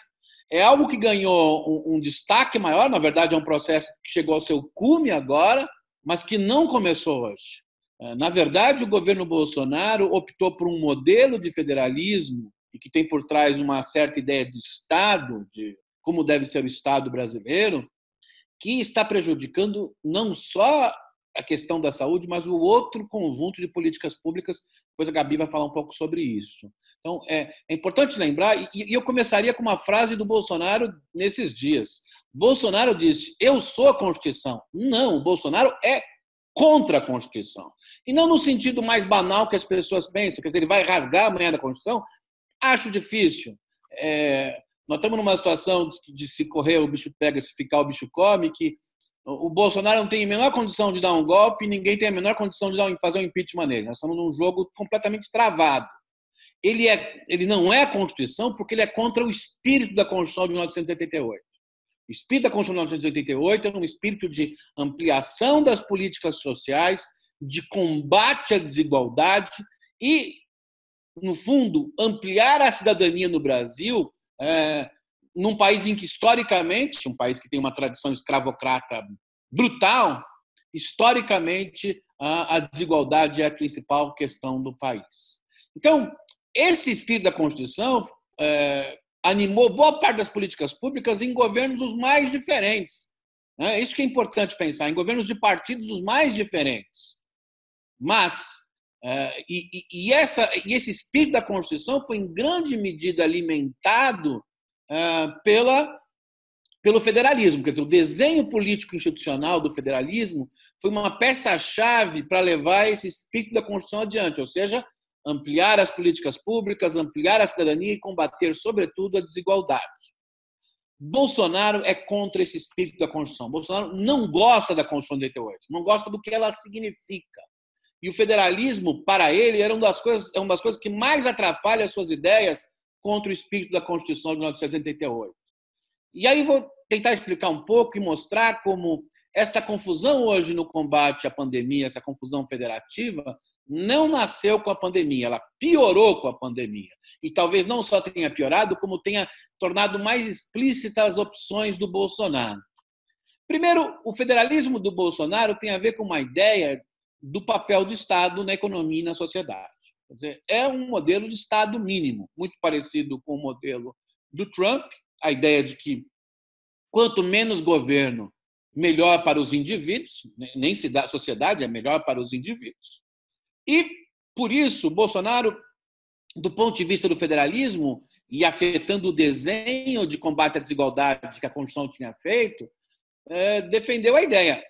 é algo que ganhou um destaque maior. Na verdade, é um processo que chegou ao seu cume agora, mas que não começou hoje. Na verdade, o governo Bolsonaro optou por um modelo de federalismo e que tem por trás uma certa ideia de Estado, de como deve ser o Estado brasileiro, que está prejudicando não só a questão da saúde, mas o outro conjunto de políticas públicas. Depois a Gabi vai falar um pouco sobre isso. Então, é importante lembrar, e eu começaria com uma frase do Bolsonaro nesses dias. Bolsonaro disse: eu sou a Constituição. Não, o Bolsonaro é contra a Constituição. E não no sentido mais banal que as pessoas pensam, quer dizer, ele vai rasgar amanhã da Constituição. Acho difícil. Nós estamos numa situação de se correr o bicho pega, se ficar o bicho come, que o Bolsonaro não tem a menor condição de dar um golpe, ninguém tem a menor condição de fazer um impeachment nele. Nós estamos num jogo completamente travado. Ele não é a Constituição porque ele é contra o espírito da Constituição de 1988. O espírito da Constituição de 1988 é um espírito de ampliação das políticas sociais, de combate à desigualdade e, no fundo, ampliar a cidadania no Brasil, num país em que, historicamente, um país que tem uma tradição escravocrata brutal, historicamente, a desigualdade é a principal questão do país. Então, esse espírito da Constituição animou boa parte das políticas públicas em governos os mais diferentes. Isso que é importante pensar, em governos de partidos os mais diferentes. Mas, esse espírito da Constituição foi em grande medida alimentado pelo federalismo. Quer dizer, o desenho político institucional do federalismo foi uma peça-chave para levar esse espírito da Constituição adiante, ou seja, ampliar as políticas públicas, ampliar a cidadania e combater, sobretudo, a desigualdade. Bolsonaro é contra esse espírito da Constituição. Bolsonaro não gosta da Constituição de 88, não gosta do que ela significa. E o federalismo, para ele, é uma das coisas que mais atrapalha as suas ideias contra o espírito da Constituição de 1988. E aí vou tentar explicar um pouco e mostrar como esta confusão hoje no combate à pandemia, essa confusão federativa, não nasceu com a pandemia, ela piorou com a pandemia. E talvez não só tenha piorado, como tenha tornado mais explícitas as opções do Bolsonaro. Primeiro, o federalismo do Bolsonaro tem a ver com uma ideia do papel do Estado na economia e na sociedade. Quer dizer, é um modelo de Estado mínimo, muito parecido com o modelo do Trump, a ideia de que quanto menos governo, melhor para os indivíduos, nem sociedade é melhor para os indivíduos. E, por isso, Bolsonaro, do ponto de vista do federalismo e afetando o desenho de combate à desigualdade que a Constituição tinha feito, defendeu a ideia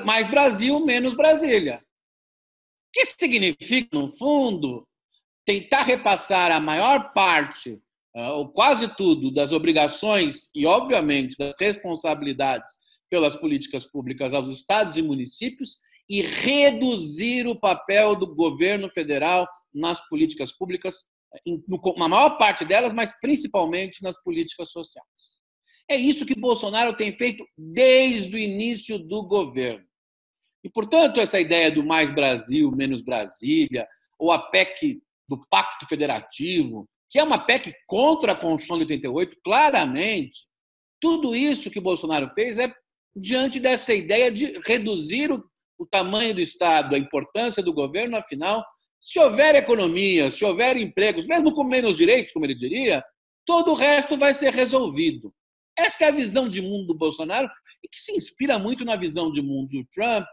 mais Brasil, menos Brasília. O que significa, no fundo, tentar repassar a maior parte, ou quase tudo, das obrigações e, obviamente, das responsabilidades pelas políticas públicas aos estados e municípios e reduzir o papel do governo federal nas políticas públicas, na maior parte delas, mas principalmente nas políticas sociais. É isso que Bolsonaro tem feito desde o início do governo. E, portanto, essa ideia do mais Brasil, menos Brasília, ou a PEC do Pacto Federativo, que é uma PEC contra a Constituição de 88, claramente, tudo isso que Bolsonaro fez é diante dessa ideia de reduzir o tamanho do Estado, a importância do governo, afinal, se houver economia, se houver empregos, mesmo com menos direitos, como ele diria, todo o resto vai ser resolvido. Essa é a visão de mundo do Bolsonaro e que se inspira muito na visão de mundo do Trump,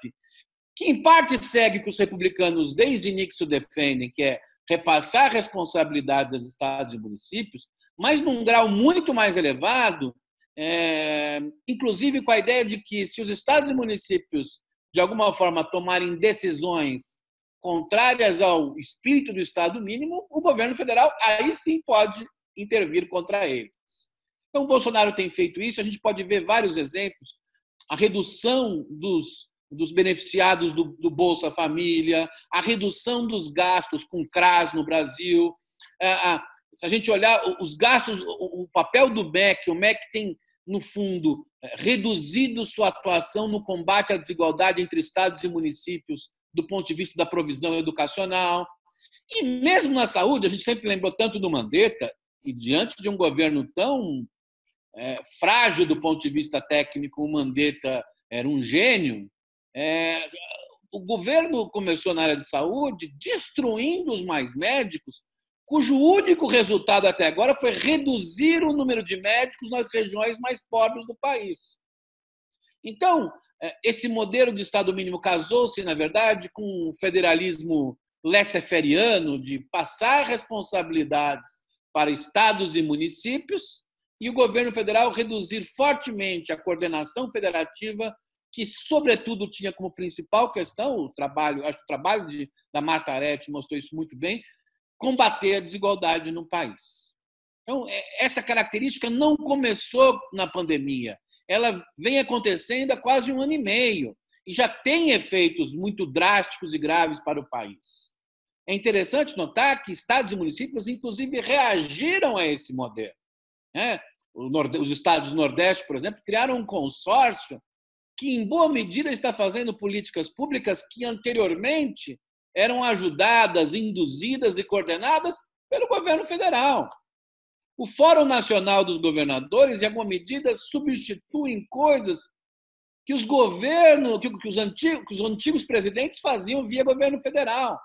que em parte segue o que os republicanos desde Nixon defendem, que é repassar responsabilidades aos estados e municípios, mas num grau muito mais elevado, inclusive com a ideia de que se os estados e municípios de alguma forma tomarem decisões contrárias ao espírito do Estado mínimo, o governo federal aí sim pode intervir contra eles. Então, o Bolsonaro tem feito isso, a gente pode ver vários exemplos, a redução dos beneficiados do Bolsa Família, a redução dos gastos com CRAS no Brasil. Se a gente olhar os gastos, o papel do MEC, o MEC tem, no fundo, reduzido sua atuação no combate à desigualdade entre estados e municípios do ponto de vista da provisão educacional. E mesmo na saúde, a gente sempre lembrou tanto do Mandetta, e diante de um governo tão frágil do ponto de vista técnico, o Mandetta era um gênio. O governo começou na área de saúde destruindo os mais médicos, cujo único resultado até agora foi reduzir o número de médicos nas regiões mais pobres do país. Então, esse modelo de Estado mínimo casou-se, na verdade, com um federalismo laissez-faireano de passar responsabilidades para estados e municípios e o governo federal reduzir fortemente a coordenação federativa, que, sobretudo, tinha como principal questão, acho que o trabalho da Marta Arete mostrou isso muito bem, combater a desigualdade no país. Então, essa característica não começou na pandemia, ela vem acontecendo há quase 1 ano e meio e já tem efeitos muito drásticos e graves para o país. É interessante notar que estados e municípios, inclusive, reagiram a esse modelo. Os estados do Nordeste, por exemplo, criaram um consórcio que, em boa medida, está fazendo políticas públicas que, anteriormente, eram ajudadas, induzidas e coordenadas pelo governo federal. O Fórum Nacional dos Governadores, em alguma medida, substituem coisas que os governos, que os antigos presidentes faziam via governo federal.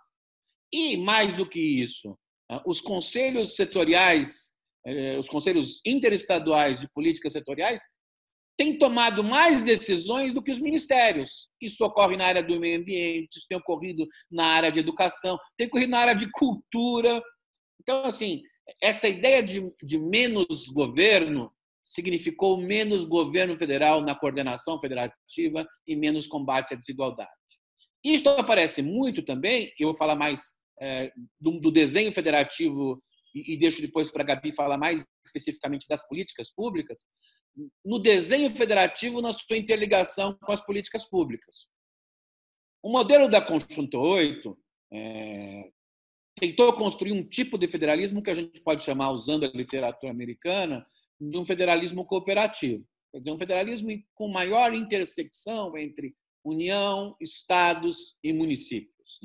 E, mais do que isso, os conselhos setoriais, os conselhos interestaduais de políticas setoriais têm tomado mais decisões do que os ministérios. Isso ocorre na área do meio ambiente, isso tem ocorrido na área de educação, tem ocorrido na área de cultura. Então, assim, essa ideia de menos governo significou menos governo federal na coordenação federativa e menos combate à desigualdade. Isso aparece muito também, eu vou falar mais do desenho federativo e deixo depois para a Gabi falar mais especificamente das políticas públicas, no desenho federativo na sua interligação com as políticas públicas. O modelo da Constituinte 8 tentou construir um tipo de federalismo que a gente pode chamar, usando a literatura americana, de um federalismo cooperativo. Quer dizer, um federalismo com maior intersecção entre União, estados e municípios.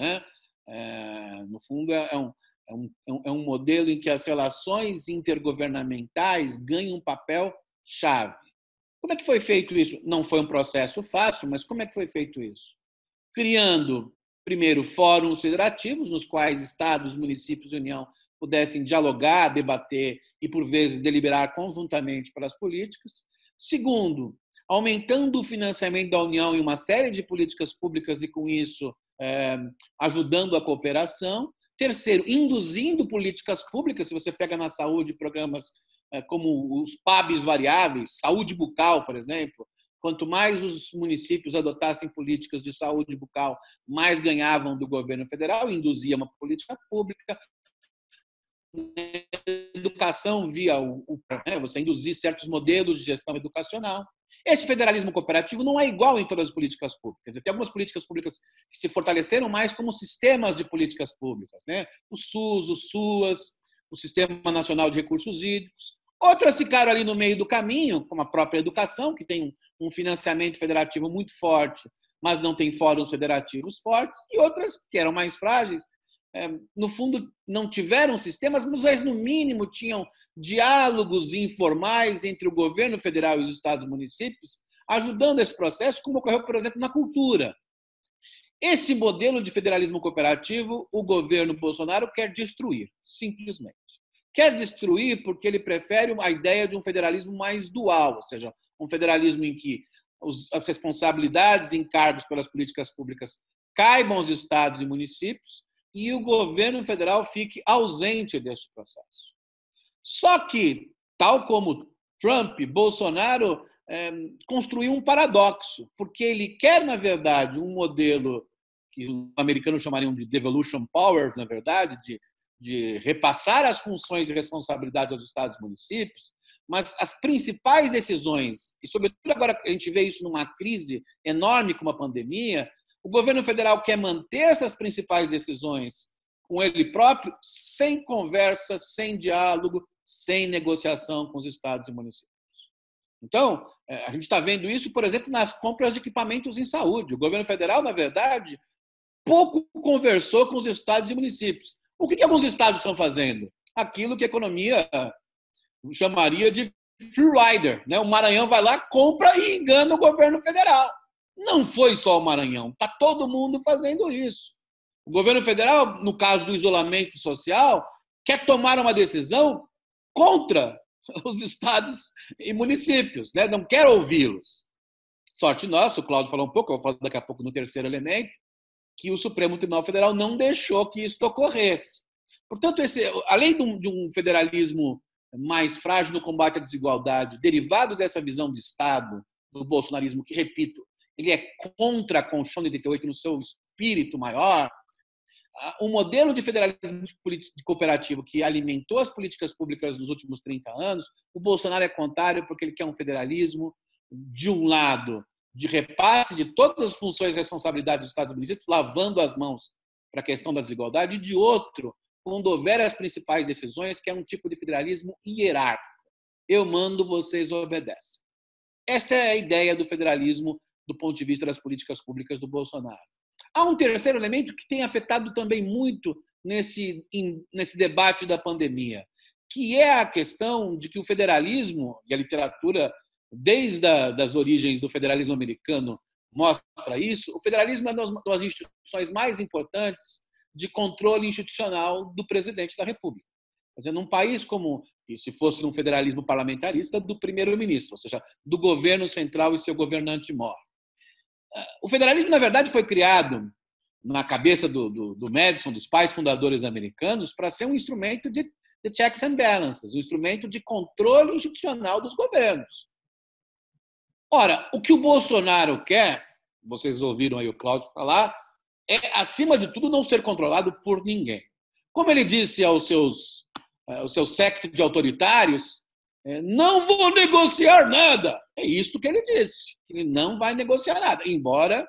No fundo, é um modelo em que as relações intergovernamentais ganham um papel chave. Como é que foi feito isso? Não foi um processo fácil, mas como é que foi feito isso? Criando, primeiro, fóruns federativos, nos quais estados, municípios e União pudessem dialogar, debater e, por vezes, deliberar conjuntamente para as políticas. Segundo, aumentando o financiamento da União em uma série de políticas públicas e, com isso, ajudando a cooperação. Terceiro, induzindo políticas públicas. Se você pega na saúde programas como os PABs variáveis, saúde bucal, por exemplo, quanto mais os municípios adotassem políticas de saúde bucal, mais ganhavam do governo federal, induzia uma política pública. Educação via você induzir certos modelos de gestão educacional. Esse federalismo cooperativo não é igual em todas as políticas públicas. Tem algumas políticas públicas que se fortaleceram mais como sistemas de políticas públicas, o SUS, o SUAS, o Sistema Nacional de Recursos Hídricos. Outras ficaram ali no meio do caminho, como a própria educação, que tem um financiamento federativo muito forte, mas não têm fóruns federativos fortes, e outras que eram mais frágeis, no fundo, não tiveram sistemas, mas, no mínimo, tinham diálogos informais entre o governo federal e os estados e municípios, ajudando esse processo, como ocorreu, por exemplo, na cultura. Esse modelo de federalismo cooperativo, o governo Bolsonaro quer destruir, simplesmente. Quer destruir porque ele prefere a ideia de um federalismo mais dual, ou seja, um federalismo em que as responsabilidades e encargos pelas políticas públicas caibam aos estados e municípios e o governo federal fique ausente deste processo. Só que, tal como Trump, Bolsonaro construiu um paradoxo, porque ele quer, na verdade, um modelo que os americanos chamariam de devolution powers, na verdade, de repassar as funções e responsabilidades aos estados e municípios, mas as principais decisões, e sobretudo agora a gente vê isso numa crise enorme como a pandemia, o governo federal quer manter essas principais decisões com ele próprio, sem conversa, sem diálogo, sem negociação com os estados e municípios. Então, a gente está vendo isso, por exemplo, nas compras de equipamentos em saúde. O governo federal, na verdade, pouco conversou com os estados e municípios. O que alguns estados estão fazendo? Aquilo que a economia chamaria de free rider. O Maranhão vai lá, compra e engana o governo federal. Não foi só o Maranhão, está todo mundo fazendo isso. O governo federal, no caso do isolamento social, quer tomar uma decisão contra os estados e municípios, não quer ouvi-los. Sorte nossa, o Cláudio falou um pouco, eu vou falar daqui a pouco no terceiro elemento, que o Supremo Tribunal Federal não deixou que isso ocorresse. Portanto, além de um federalismo mais frágil no combate à desigualdade, derivado dessa visão de Estado, do bolsonarismo, que, repito, ele é contra a Constituição de 88 no seu espírito maior, o modelo de federalismo de cooperativo que alimentou as políticas públicas nos últimos 30 anos, o Bolsonaro é contrário porque ele quer um federalismo, de um lado, de repasse de todas as funções e responsabilidades dos estados e municípios, lavando as mãos para a questão da desigualdade, e de outro, quando houver as principais decisões, que é um tipo de federalismo hierárquico. Eu mando, vocês obedecem. Esta é a ideia do federalismo do ponto de vista das políticas públicas do Bolsonaro. Há um terceiro elemento que tem afetado também muito nesse debate da pandemia, que é a questão de que o federalismo, e a literatura, desde as origens do federalismo americano, mostra isso, o federalismo é uma das instituições mais importantes de controle institucional do presidente da República. Quer dizer, num país como, e se fosse um federalismo parlamentarista, do primeiro-ministro, ou seja, do governo central e seu governante-mor. O federalismo, na verdade, foi criado na cabeça do Madison, dos pais fundadores americanos, para ser um instrumento de checks and balances, um instrumento de controle institucional dos governos. Ora, o que o Bolsonaro quer, vocês ouviram aí o Cláudio falar, é, acima de tudo, não ser controlado por ninguém. Como ele disse ao seu séquito de autoritários, não vou negociar nada. É isto que ele disse. Ele não vai negociar nada. Embora,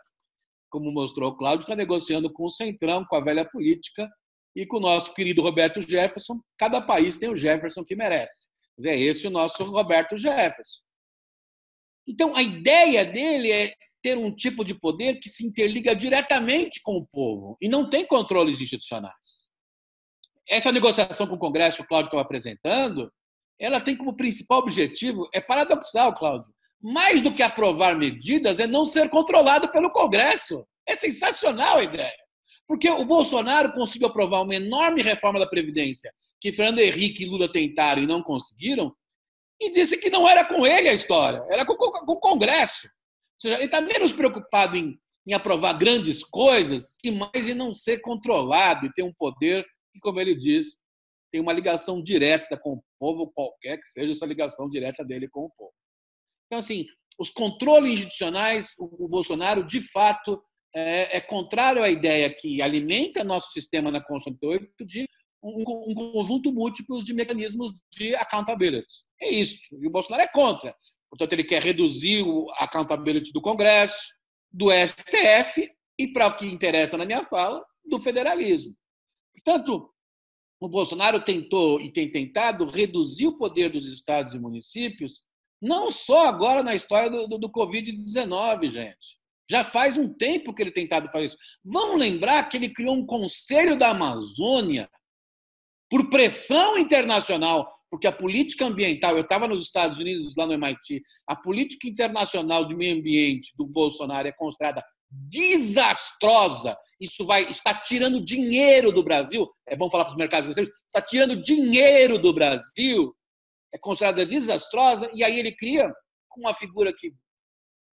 como mostrou o Cláudio, está negociando com o Centrão, com a velha política, e com o nosso querido Roberto Jefferson. Cada país tem o Jefferson que merece. Mas é esse o nosso Roberto Jefferson. Então, a ideia dele é ter um tipo de poder que se interliga diretamente com o povo e não tem controles institucionais. Essa negociação com o Congresso que o Cláudio estava apresentando, ela tem como principal objetivo, é paradoxal, Cláudio, mais do que aprovar medidas, é não ser controlado pelo Congresso. É sensacional a ideia. Porque o Bolsonaro conseguiu aprovar uma enorme reforma da Previdência que Fernando Henrique e Lula tentaram e não conseguiram, e disse que não era com ele a história, era com o Congresso. Ou seja, ele está menos preocupado em aprovar grandes coisas e mais em não ser controlado e ter um poder que, como ele diz, tem uma ligação direta com o povo, qualquer que seja essa ligação direta dele com o povo. Então, assim, os controles institucionais, o Bolsonaro, de fato, é contrário à ideia que alimenta nosso sistema na Constituição 88 de um conjunto múltiplo de mecanismos de accountability. É isso. E o Bolsonaro é contra. Portanto, ele quer reduzir a accountability do Congresso, do STF e, para o que interessa na minha fala, do federalismo. Portanto, o Bolsonaro tentou e tem tentado reduzir o poder dos estados e municípios, não só agora na história do Covid-19, gente. Já faz um tempo que ele tem tentado fazer isso. Vamos lembrar que ele criou um Conselho da Amazônia por pressão internacional, porque a política ambiental, eu estava nos Estados Unidos, lá no MIT, a política internacional de meio ambiente do Bolsonaro é considerada desastrosa. Isso está tirando dinheiro do Brasil. É bom falar para os mercados financeiros, está tirando dinheiro do Brasil. É considerada desastrosa, e aí ele cria uma figura que,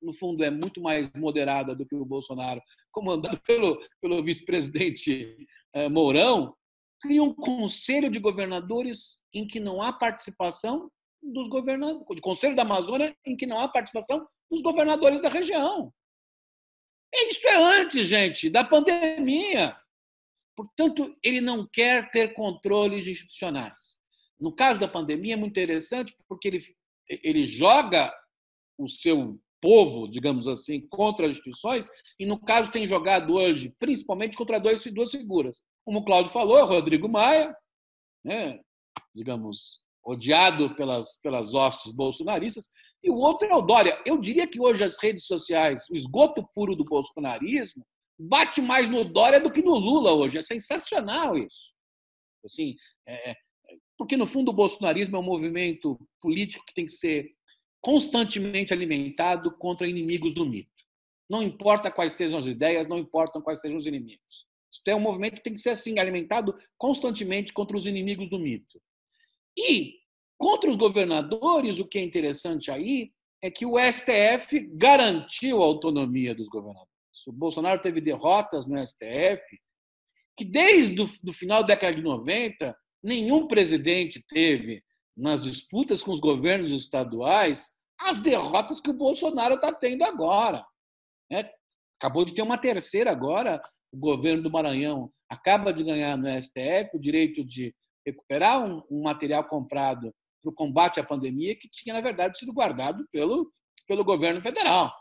no fundo, é muito mais moderada do que o Bolsonaro, comandado pelo vice-presidente Mourão, cria um conselho de governadores em que não há participação dos governadores, o Conselho da Amazônia em que não há participação dos governadores da região. Isso é antes, gente, da pandemia. Portanto, ele não quer ter controles institucionais. No caso da pandemia, é muito interessante porque ele joga o seu povo, digamos assim, contra as instituições, e, no caso, tem jogado hoje, principalmente, contra duas figuras. Como o Cláudio falou, Rodrigo Maia, né, digamos, odiado pelas hostes bolsonaristas, e o outro é o Dória. Eu diria que hoje as redes sociais, o esgoto puro do bolsonarismo, bate mais no Dória do que no Lula hoje. É sensacional isso. Assim, porque, no fundo, o bolsonarismo é um movimento político que tem que ser constantemente alimentado contra inimigos do mito. Não importa quais sejam as ideias, não importam quais sejam os inimigos. Isso é um movimento que tem que ser assim, alimentado constantemente contra os inimigos do mito. E, contra os governadores, o que é interessante aí é que o STF garantiu a autonomia dos governadores. O Bolsonaro teve derrotas no STF que, desde o final da década de 90, nenhum presidente teve nas disputas com os governos estaduais as derrotas que o Bolsonaro está tendo agora. Acabou de ter uma terceira agora. O governo do Maranhão acaba de ganhar no STF o direito de recuperar um material comprado para o combate à pandemia que tinha, na verdade, sido guardado pelo governo federal.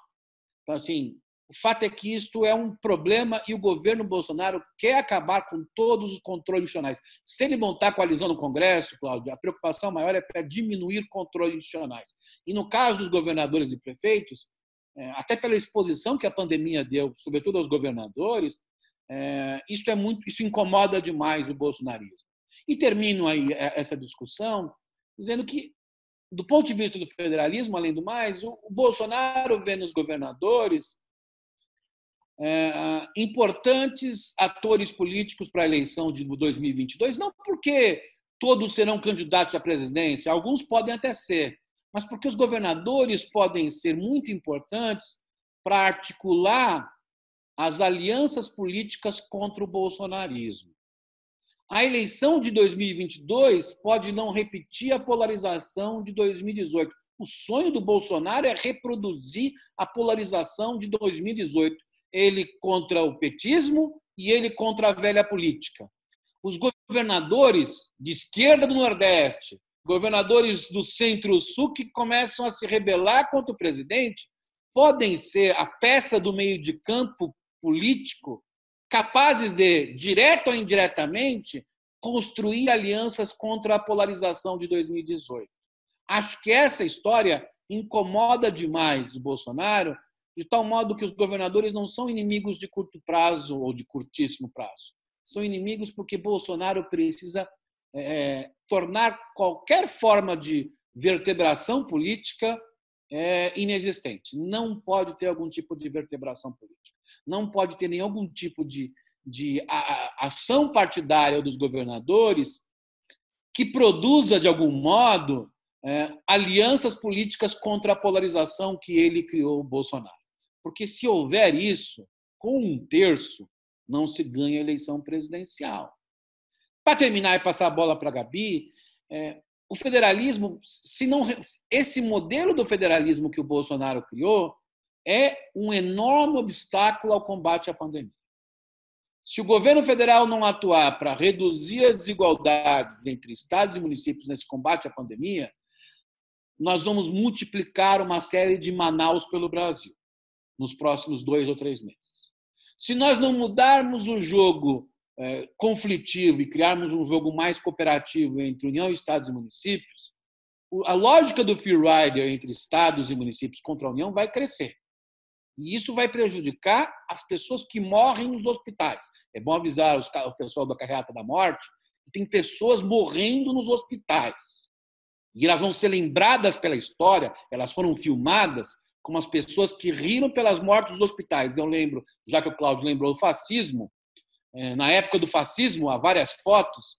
Então, assim, o fato é que isto é um problema e o governo Bolsonaro quer acabar com todos os controles institucionais. Se ele montar coalizão no Congresso, Cláudio, a preocupação maior é para diminuir controles institucionais. E, no caso dos governadores e prefeitos, até pela exposição que a pandemia deu, sobretudo aos governadores, isso incomoda demais o bolsonarismo. E termino aí essa discussão dizendo que, do ponto de vista do federalismo, além do mais, o Bolsonaro vê nos governadores importantes atores políticos para a eleição de 2022, não porque todos serão candidatos à presidência, alguns podem até ser, mas porque os governadores podem ser muito importantes para articular as alianças políticas contra o bolsonarismo. A eleição de 2022 pode não repetir a polarização de 2018. O sonho do Bolsonaro é reproduzir a polarização de 2018. Ele contra o petismo e ele contra a velha política. Os governadores de esquerda do Nordeste, governadores do Centro-Sul que começam a se rebelar contra o presidente, podem ser a peça do meio de campo político capazes de, direto ou indiretamente, construir alianças contra a polarização de 2018. Acho que essa história incomoda demais o Bolsonaro, de tal modo que os governadores não são inimigos de curto prazo ou de curtíssimo prazo. São inimigos porque Bolsonaro precisa tornar qualquer forma de vertebração política inexistente. Não pode ter algum tipo de vertebração política. Não pode ter nenhum tipo de ação partidária dos governadores que produza, de algum modo, alianças políticas contra a polarização que ele criou, o Bolsonaro. Porque, se houver isso, com 1/3, não se ganha a eleição presidencial. Para terminar e passar a bola para a Gabi, o federalismo, esse modelo do federalismo que o Bolsonaro criou é um enorme obstáculo ao combate à pandemia. Se o governo federal não atuar para reduzir as desigualdades entre estados e municípios nesse combate à pandemia, nós vamos multiplicar uma série de Manaus pelo Brasil nos próximos 2 ou 3 meses. Se nós não mudarmos o jogo conflitivo e criarmos um jogo mais cooperativo entre União, Estados e municípios, a lógica do free rider entre estados e municípios contra a União vai crescer. E isso vai prejudicar as pessoas que morrem nos hospitais. É bom avisar o pessoal da carreata da morte que tem pessoas morrendo nos hospitais. E elas vão ser lembradas pela história, elas foram filmadas como as pessoas que riram pelas mortes dos hospitais. Eu lembro, já que o Cláudio lembrou, o fascismo. Na época do fascismo, há várias fotos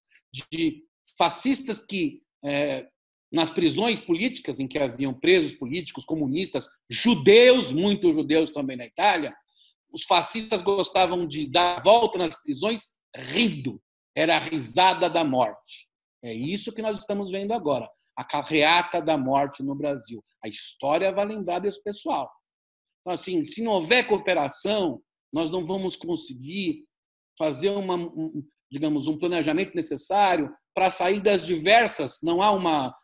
de fascistas que, nas prisões políticas em que haviam presos políticos, comunistas, judeus, muitos judeus também na Itália, os fascistas gostavam de dar volta nas prisões rindo. Era a risada da morte. É isso que nós estamos vendo agora. A carreata da morte no Brasil. A história vai lembrar desse pessoal. Então, assim, se não houver cooperação, nós não vamos conseguir fazer digamos, um planejamento necessário para sair das diversas, não há uma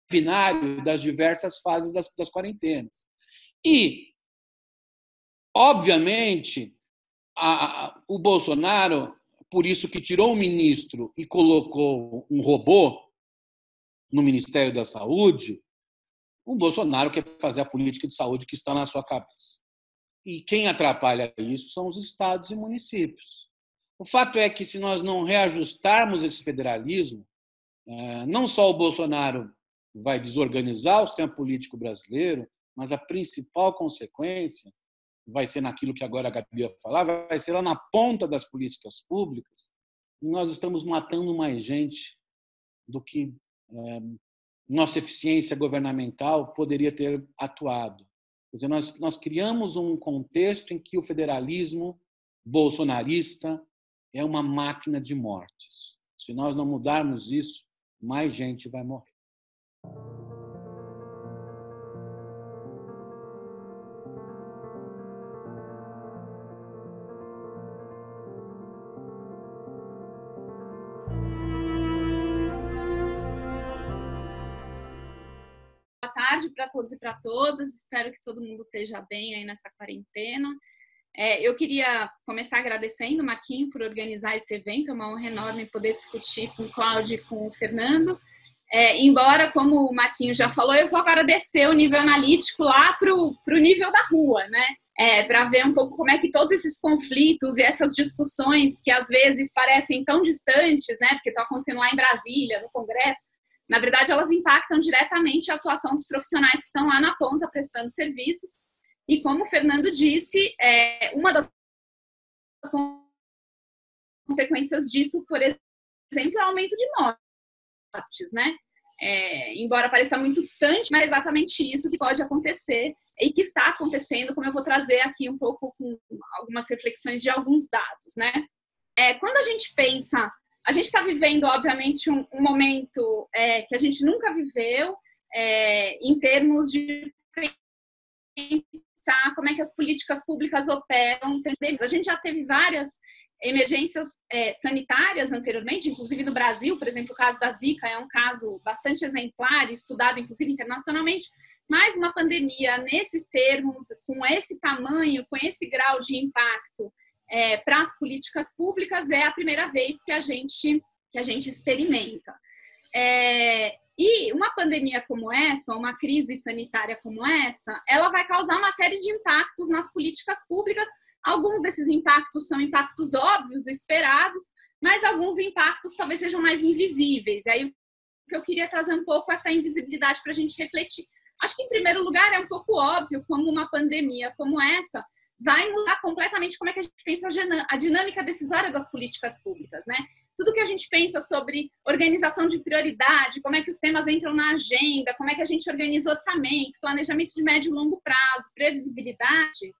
binário das diversas fases das quarentenas. E, obviamente, o Bolsonaro, por isso que tirou o ministro e colocou um robô no Ministério da Saúde, o Bolsonaro quer fazer a política de saúde que está na sua cabeça. E quem atrapalha isso são os estados e municípios. O fato é que, se nós não reajustarmos esse federalismo, não só o Bolsonaro vai desorganizar o sistema político brasileiro, mas a principal consequência vai ser naquilo que agora a Gabi ia falar, vai ser lá na ponta das políticas públicas, e nós estamos matando mais gente do que nossa eficiência governamental poderia ter atuado. Quer dizer, nós criamos um contexto em que o federalismo bolsonarista é uma máquina de mortes. Se nós não mudarmos isso, mais gente vai morrer. Boa tarde para todos e para todas. Espero que todo mundo esteja bem aí nessa quarentena. Eu queria começar agradecendo o Marquinho por organizar esse evento. É uma honra enorme poder discutir com o Cláudio e com o Fernando. Embora, como o Marquinho já falou, eu vou agora descer o nível analítico lá para o nível da rua, né? Para ver um pouco como é que todos esses conflitos e essas discussões que às vezes parecem tão distantes, né? Porque estão acontecendo lá em Brasília, no Congresso, na verdade elas impactam diretamente a atuação dos profissionais que estão lá na ponta prestando serviços. E como o Fernando disse, uma das consequências disso, por exemplo, é o aumento de mortes, né? Embora pareça muito distante, mas é exatamente isso que pode acontecer e que está acontecendo, como eu vou trazer aqui um pouco com algumas reflexões de alguns dados, né? Quando a gente pensa, a gente está vivendo, obviamente, um momento que a gente nunca viveu em termos de como é que as políticas públicas operam. A gente já teve várias emergências sanitárias anteriormente, inclusive no Brasil, por exemplo, o caso da Zika é um caso bastante exemplar, estudado inclusive internacionalmente, mas uma pandemia nesses termos, com esse tamanho, com esse grau de impacto para as políticas públicas, é a primeira vez que a gente experimenta. E uma pandemia como essa, uma crise sanitária como essa, ela vai causar uma série de impactos nas políticas públicas. Alguns desses impactos são impactos óbvios, esperados, mas alguns impactos talvez sejam mais invisíveis. E aí o que eu queria trazer um pouco essa invisibilidade para a gente refletir. Acho que, em primeiro lugar, é um pouco óbvio como uma pandemia como essa vai mudar completamente como é que a gente pensa a dinâmica decisória das políticas públicas, né? Tudo que a gente pensa sobre organização de prioridade, como é que os temas entram na agenda, como é que a gente organiza orçamento, planejamento de médio e longo prazo, previsibilidade,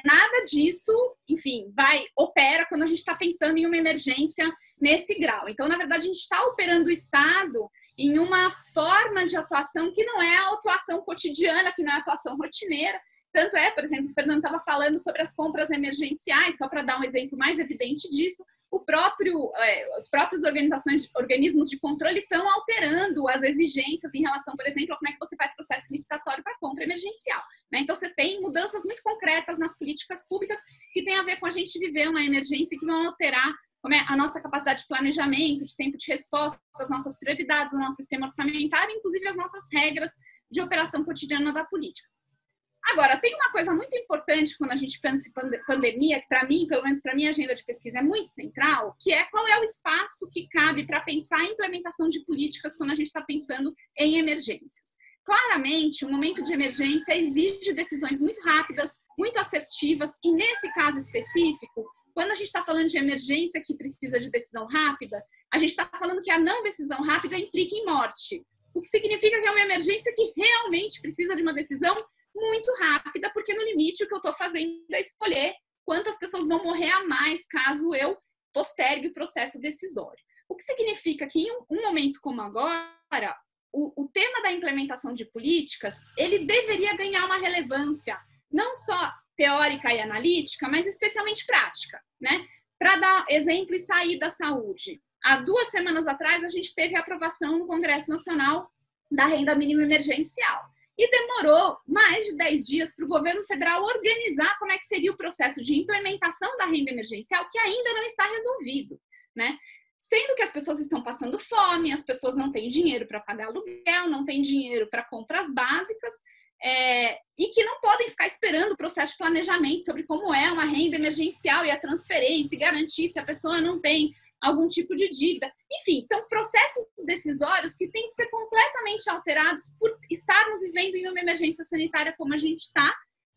nada disso, enfim, opera quando a gente está pensando em uma emergência nesse grau. Então, na verdade, a gente está operando o Estado em uma forma de atuação que não é a atuação cotidiana, que não é a atuação rotineira. Tanto por exemplo, o Fernando estava falando sobre as compras emergenciais, só para dar um exemplo mais evidente disso, os próprios organismos de controle estão alterando as exigências em relação, por exemplo, a como é que você faz processo licitatório para compra emergencial, né? Então, você tem mudanças muito concretas nas políticas públicas que tem a ver com a gente viver uma emergência e que vão alterar como a nossa capacidade de planejamento, de tempo de resposta, as nossas prioridades, o nosso sistema orçamentário, inclusive as nossas regras de operação cotidiana da política. Agora, tem uma coisa muito importante quando a gente pensa em pandemia, que para mim, pelo menos para minha agenda de pesquisa, é muito central, que é qual é o espaço que cabe para pensar a implementação de políticas quando a gente está pensando em emergências. Claramente, um momento de emergência exige decisões muito rápidas, muito assertivas, e nesse caso específico, quando a gente está falando de emergência que precisa de decisão rápida, a gente está falando que a não decisão rápida implica em morte, o que significa que é uma emergência que realmente precisa de uma decisão muito rápida, porque no limite o que eu estou fazendo é escolher quantas pessoas vão morrer a mais caso eu postergue o processo decisório. O que significa que em um momento como agora, o tema da implementação de políticas, ele deveria ganhar uma relevância, não só teórica e analítica, mas especialmente prática, né? Para dar exemplo e sair da saúde. Há 2 semanas atrás, a gente teve a aprovação no Congresso Nacional da renda mínima emergencial. E demorou mais de 10 dias para o governo federal organizar como é que seria o processo de implementação da renda emergencial, que ainda não está resolvido, né? Sendo que as pessoas estão passando fome, as pessoas não têm dinheiro para pagar aluguel, não têm dinheiro para compras básicas, e que não podem ficar esperando o processo de planejamento sobre como é uma renda emergencial e a transferência, e garantir se a pessoa não tem algum tipo de dívida. Enfim, são processos decisórios que têm que ser completamente alterados por estarmos vivendo em uma emergência sanitária como a gente está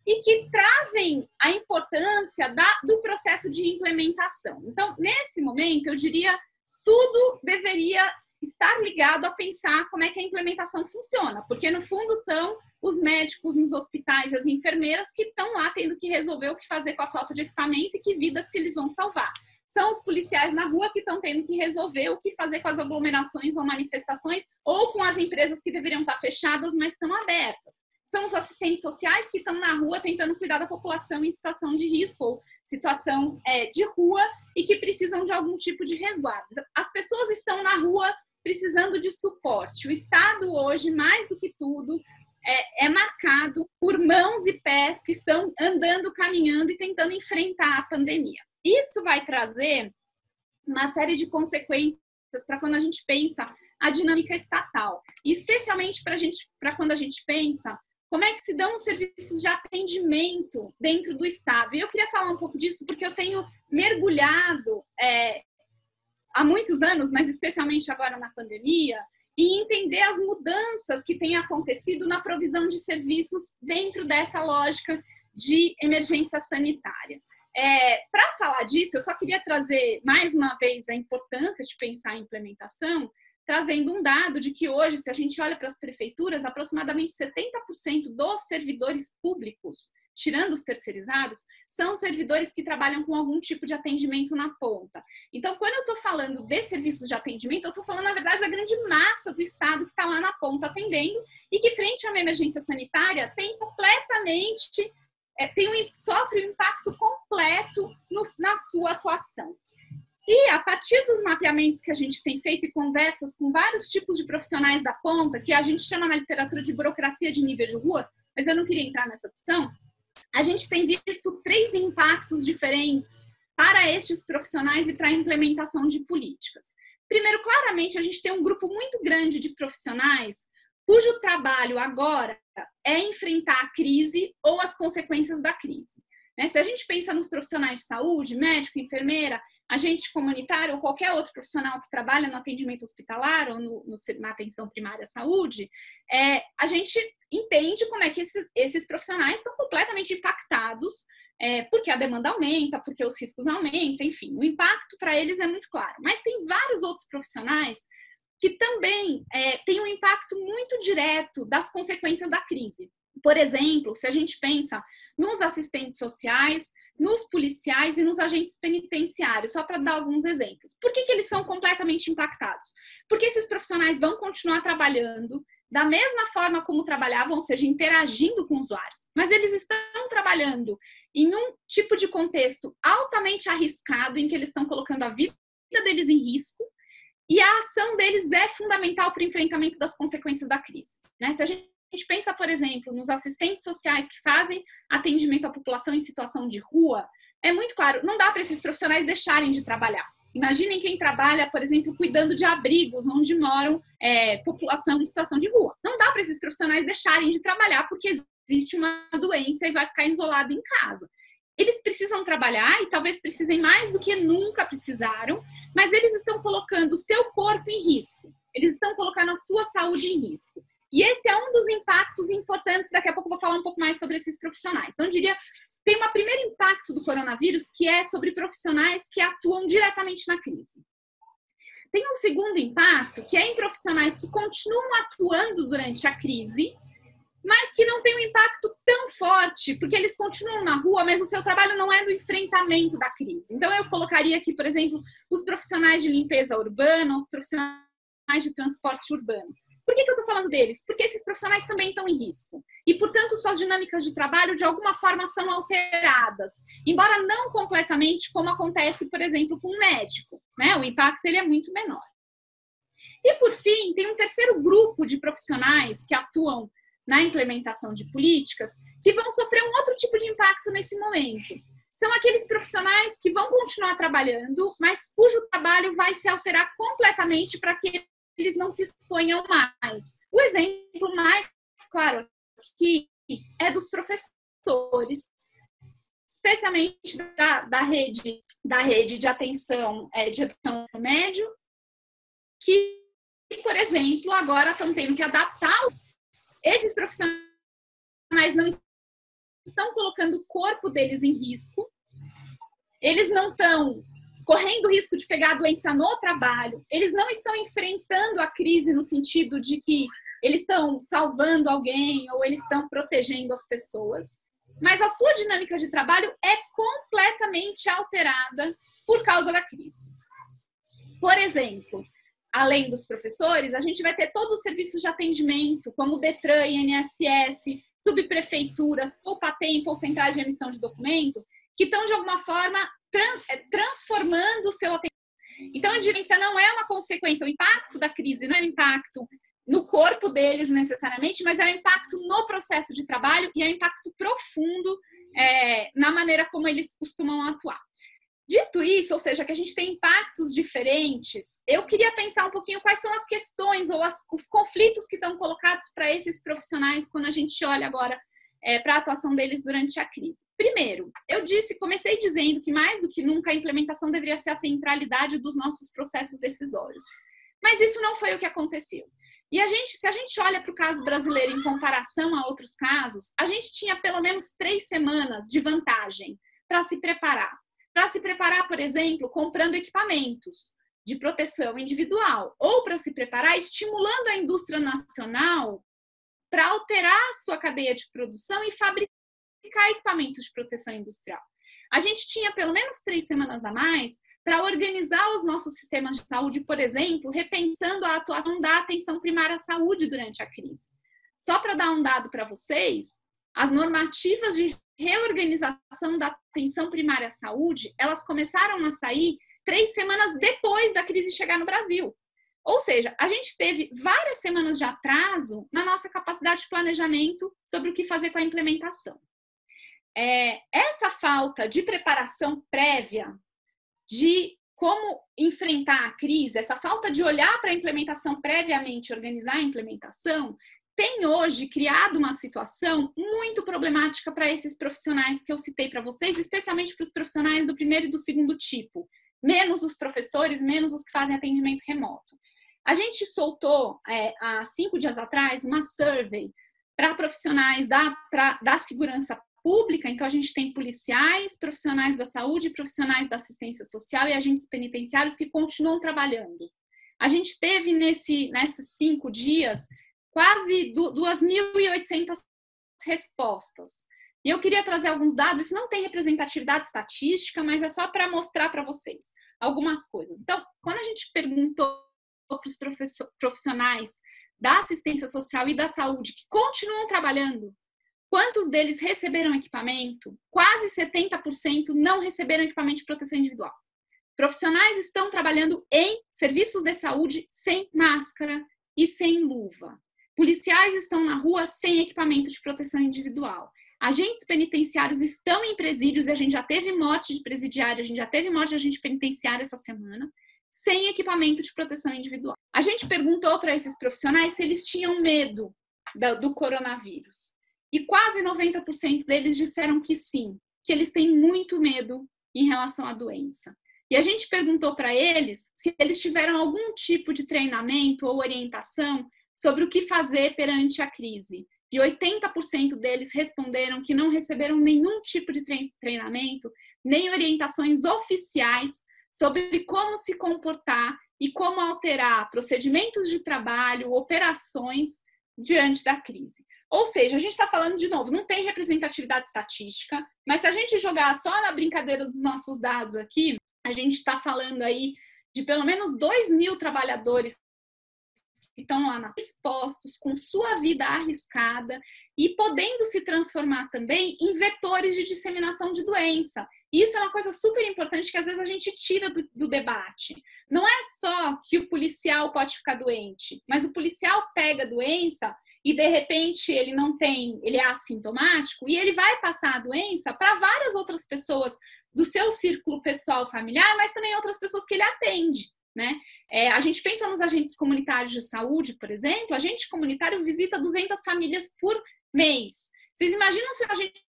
e que trazem a importância do processo de implementação. Então, nesse momento, eu diria, tudo deveria estar ligado a pensar como é que a implementação funciona, porque, no fundo, são os médicos nos hospitais e as enfermeiras que estão lá tendo que resolver o que fazer com a falta de equipamento e que vidas que eles vão salvar. São os policiais na rua que estão tendo que resolver o que fazer com as aglomerações ou manifestações, ou com as empresas que deveriam estar fechadas, mas estão abertas. São os assistentes sociais que estão na rua tentando cuidar da população em situação de risco ou situação de rua e que precisam de algum tipo de resguardo. As pessoas estão na rua precisando de suporte. O Estado hoje, mais do que tudo, é marcado por mãos e pés que estão andando, caminhando e tentando enfrentar a pandemia. Isso vai trazer uma série de consequências para quando a gente pensa a dinâmica estatal. E especialmente para quando a gente pensa como é que se dão os serviços de atendimento dentro do Estado. E eu queria falar um pouco disso porque eu tenho mergulhado há muitos anos, mas especialmente agora na pandemia, e entender as mudanças que têm acontecido na provisão de serviços dentro dessa lógica de emergência sanitária. Para falar disso, eu só queria trazer mais uma vez a importância de pensar a implementação, trazendo um dado de que hoje, se a gente olha para as prefeituras, aproximadamente 70% dos servidores públicos, tirando os terceirizados, são servidores que trabalham com algum tipo de atendimento na ponta. Então, quando eu estou falando de serviços de atendimento, eu estou falando, na verdade, da grande massa do Estado que está lá na ponta atendendo e que, frente a uma emergência sanitária, tem completamente... sofre um impacto completo na sua atuação. E a partir dos mapeamentos que a gente tem feito e conversas com vários tipos de profissionais da ponta, que a gente chama na literatura de burocracia de nível de rua, mas eu não queria entrar nessa discussão, a gente tem visto 3 impactos diferentes para estes profissionais e para a implementação de políticas. Primeiro, claramente, a gente tem um grupo muito grande de profissionais cujo trabalho agora é enfrentar a crise ou as consequências da crise. Se a gente pensa nos profissionais de saúde, médico, enfermeira, agente comunitário ou qualquer outro profissional que trabalha no atendimento hospitalar ou na atenção primária à saúde, a gente entende como é que esses profissionais estão completamente impactados, porque a demanda aumenta, porque os riscos aumentam, enfim, o impacto para eles é muito claro. Mas tem vários outros profissionais que também tem um impacto muito direto das consequências da crise. Por exemplo, se a gente pensa nos assistentes sociais, nos policiais e nos agentes penitenciários, só para dar alguns exemplos. Por que eles são completamente impactados? Porque esses profissionais vão continuar trabalhando da mesma forma como trabalhavam, ou seja, interagindo com usuários, mas eles estão trabalhando em um tipo de contexto altamente arriscado, em que eles estão colocando a vida deles em risco, e a ação deles é fundamental para o enfrentamento das consequências da crise. Se a gente pensa, por exemplo, nos assistentes sociais que fazem atendimento à população em situação de rua, é muito claro, não dá para esses profissionais deixarem de trabalhar. Imaginem quem trabalha, por exemplo, cuidando de abrigos onde moram população em situação de rua. Não dá para esses profissionais deixarem de trabalhar porque existe uma doença e vai ficar isolado em casa. Eles precisam trabalhar e talvez precisem mais do que nunca precisaram, mas eles estão colocando o seu corpo em risco. Eles estão colocando a sua saúde em risco. E esse é um dos impactos importantes. Daqui a pouco eu vou falar um pouco mais sobre esses profissionais. Então, eu diria, tem um primeiro impacto do coronavírus, que é sobre profissionais que atuam diretamente na crise. Tem um segundo impacto, que é em profissionais que continuam atuando durante a crise, mas que não tem um impacto tão forte, porque eles continuam na rua, mas o seu trabalho não é do enfrentamento da crise. Então, eu colocaria aqui, por exemplo, os profissionais de limpeza urbana, os profissionais de transporte urbano. Por que eu estou falando deles? Porque esses profissionais também estão em risco. E, portanto, suas dinâmicas de trabalho, de alguma forma, são alteradas. Embora não completamente, como acontece, por exemplo, com um médico, né? O impacto ele é muito menor. E, por fim, tem um terceiro grupo de profissionais que atuam na implementação de políticas que vão sofrer um outro tipo de impacto nesse momento. São aqueles profissionais que vão continuar trabalhando, mas cujo trabalho vai se alterar completamente para que eles não se exponham mais. O exemplo mais claro aqui é dos professores, especialmente da rede de atenção de educação médio, que, por exemplo, agora estão tendo que adaptar. Esses profissionais não estão colocando o corpo deles em risco, eles não estão correndo o risco de pegar a doença no trabalho, eles não estão enfrentando a crise no sentido de que eles estão salvando alguém ou eles estão protegendo as pessoas, mas a sua dinâmica de trabalho é completamente alterada por causa da crise. Por exemplo, além dos professores, a gente vai ter todos os serviços de atendimento, como o Detran, INSS, subprefeituras, Poupatempo ou centrais de emissão de documento, que estão, de alguma forma, transformando o seu atendimento. Então, a dirigência não é uma consequência, o impacto da crise não é um impacto no corpo deles, necessariamente, mas é um impacto no processo de trabalho e é um impacto profundo na maneira como eles costumam atuar. Dito isso, ou seja, que a gente tem impactos diferentes, eu queria pensar um pouquinho quais são as questões ou os conflitos que estão colocados para esses profissionais quando a gente olha agora para a atuação deles durante a crise. Primeiro, comecei dizendo que mais do que nunca a implementação deveria ser a centralidade dos nossos processos decisórios. Mas isso não foi o que aconteceu. E se a gente olha para o caso brasileiro em comparação a outros casos, a gente tinha pelo menos 3 semanas de vantagem para se preparar. Para se preparar, por exemplo, comprando equipamentos de proteção individual, ou para se preparar estimulando a indústria nacional para alterar a sua cadeia de produção e fabricar equipamentos de proteção industrial. A gente tinha pelo menos 3 semanas a mais para organizar os nossos sistemas de saúde, por exemplo, repensando a atuação da atenção primária à saúde durante a crise. Só para dar um dado para vocês, as normativas de reorganização da atenção primária à saúde, elas começaram a sair 3 semanas depois da crise chegar no Brasil. Ou seja, a gente teve várias semanas de atraso na nossa capacidade de planejamento sobre o que fazer com a implementação. Essa falta de preparação prévia de como enfrentar a crise, essa falta de olhar para a implementação previamente, organizar a implementação, tem hoje criado uma situação muito problemática para esses profissionais que eu citei para vocês, especialmente para os profissionais do primeiro e do segundo tipo, menos os professores, menos os que fazem atendimento remoto. A gente soltou, há 5 dias atrás, uma survey para profissionais da segurança pública. Então, a gente tem policiais, profissionais da saúde, profissionais da assistência social e agentes penitenciários que continuam trabalhando. A gente teve, nesses 5 dias, quase 2.800 respostas. E eu queria trazer alguns dados, isso não tem representatividade estatística, mas é só para mostrar para vocês algumas coisas. Então, quando a gente perguntou para os profissionais da assistência social e da saúde que continuam trabalhando, quantos deles receberam equipamento? Quase 70% não receberam equipamento de proteção individual. Profissionais estão trabalhando em serviços de saúde sem máscara e sem luva. Policiais estão na rua sem equipamento de proteção individual. Agentes penitenciários estão em presídios e a gente já teve morte de presidiário, a gente já teve morte de agente penitenciário essa semana, sem equipamento de proteção individual. A gente perguntou para esses profissionais se eles tinham medo do coronavírus. e quase 90% deles disseram que sim, que eles têm muito medo em relação à doença. E a gente perguntou para eles se eles tiveram algum tipo de treinamento ou orientação sobre o que fazer perante a crise. E 80% deles responderam que não receberam nenhum tipo de treinamento, nem orientações oficiais sobre como se comportar e como alterar procedimentos de trabalho, operações diante da crise. Ou seja, a gente está falando, de novo, não tem representatividade estatística, mas se a gente jogar só na brincadeira dos nossos dados aqui, a gente está falando aí de pelo menos 2.000 trabalhadores que estão lá expostos, com sua vida arriscada e podendo se transformar também em vetores de disseminação de doença. E isso é uma coisa super importante que às vezes a gente tira do debate. Não é só que o policial pode ficar doente, mas o policial pega a doença e de repente ele é assintomático e ele vai passar a doença para várias outras pessoas do seu círculo pessoal familiar, mas também outras pessoas que ele atende, né? A gente pensa nos agentes comunitários de saúde, por exemplo, agente comunitário visita 200 famílias por mês. Vocês imaginam se o agente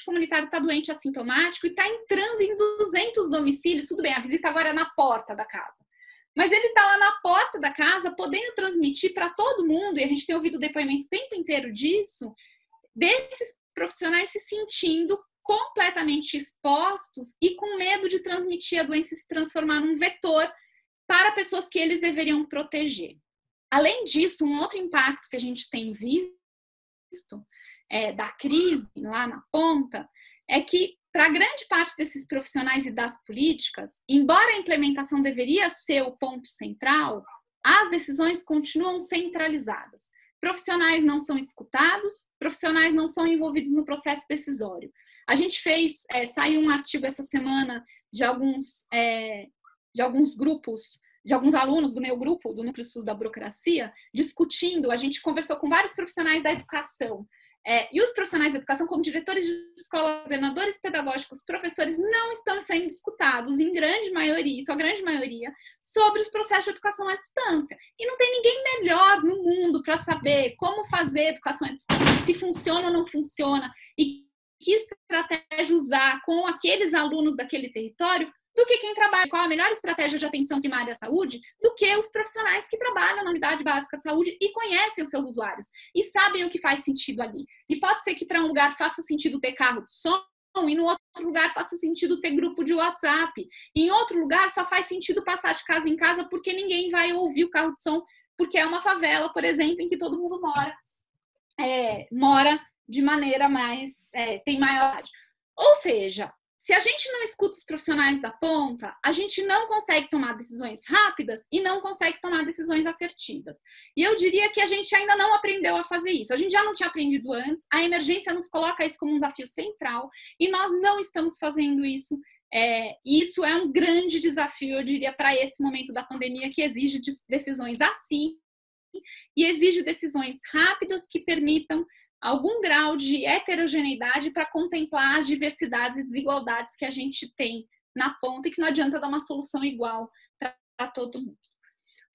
comunitário está doente assintomático e está entrando em 200 domicílios? Tudo bem, a visita agora é na porta da casa. Mas ele está lá na porta da casa, podendo transmitir para todo mundo, e a gente tem ouvido depoimento o tempo inteiro disso, desses profissionais se sentindo completamente expostos e com medo de transmitir a doença e se transformar num vetor para pessoas que eles deveriam proteger. Além disso, um outro impacto que a gente tem visto da crise lá na ponta é que, para grande parte desses profissionais e das políticas, embora a implementação deveria ser o ponto central, as decisões continuam centralizadas. Profissionais não são escutados, profissionais não são envolvidos no processo decisório. A gente saiu um artigo essa semana de alguns grupos, de alguns alunos do meu grupo, do Núcleo SUS da Burocracia, discutindo, a gente conversou com vários profissionais da educação, e os profissionais da educação, como diretores de escola, coordenadores pedagógicos, professores, não estão sendo escutados, em grande maioria, sua grande maioria, sobre os processos de educação à distância. E não tem ninguém melhor no mundo para saber como fazer educação à distância, se funciona ou não funciona, e que estratégia usar com aqueles alunos daquele território, do que quem trabalha, qual a melhor estratégia de atenção primária à saúde, do que os profissionais que trabalham na unidade básica de saúde e conhecem os seus usuários e sabem o que faz sentido ali. E pode ser que para um lugar faça sentido ter carro de som, e no outro lugar faça sentido ter grupo de WhatsApp, e em outro lugar só faz sentido passar de casa em casa porque ninguém vai ouvir o carro de som, porque é uma favela, por exemplo, em que todo mundo mora de maneira tem maior idade. Ou seja, se a gente não escuta os profissionais da ponta, a gente não consegue tomar decisões rápidas e não consegue tomar decisões assertivas. E eu diria que a gente ainda não aprendeu a fazer isso. A gente já não tinha aprendido antes, a emergência nos coloca isso como um desafio central e nós não estamos fazendo isso. Isso é um grande desafio, eu diria, para esse momento da pandemia, que exige decisões assim e exige decisões rápidas que permitam algum grau de heterogeneidade para contemplar as diversidades e desigualdades que a gente tem na ponta e que não adianta dar uma solução igual para todo mundo.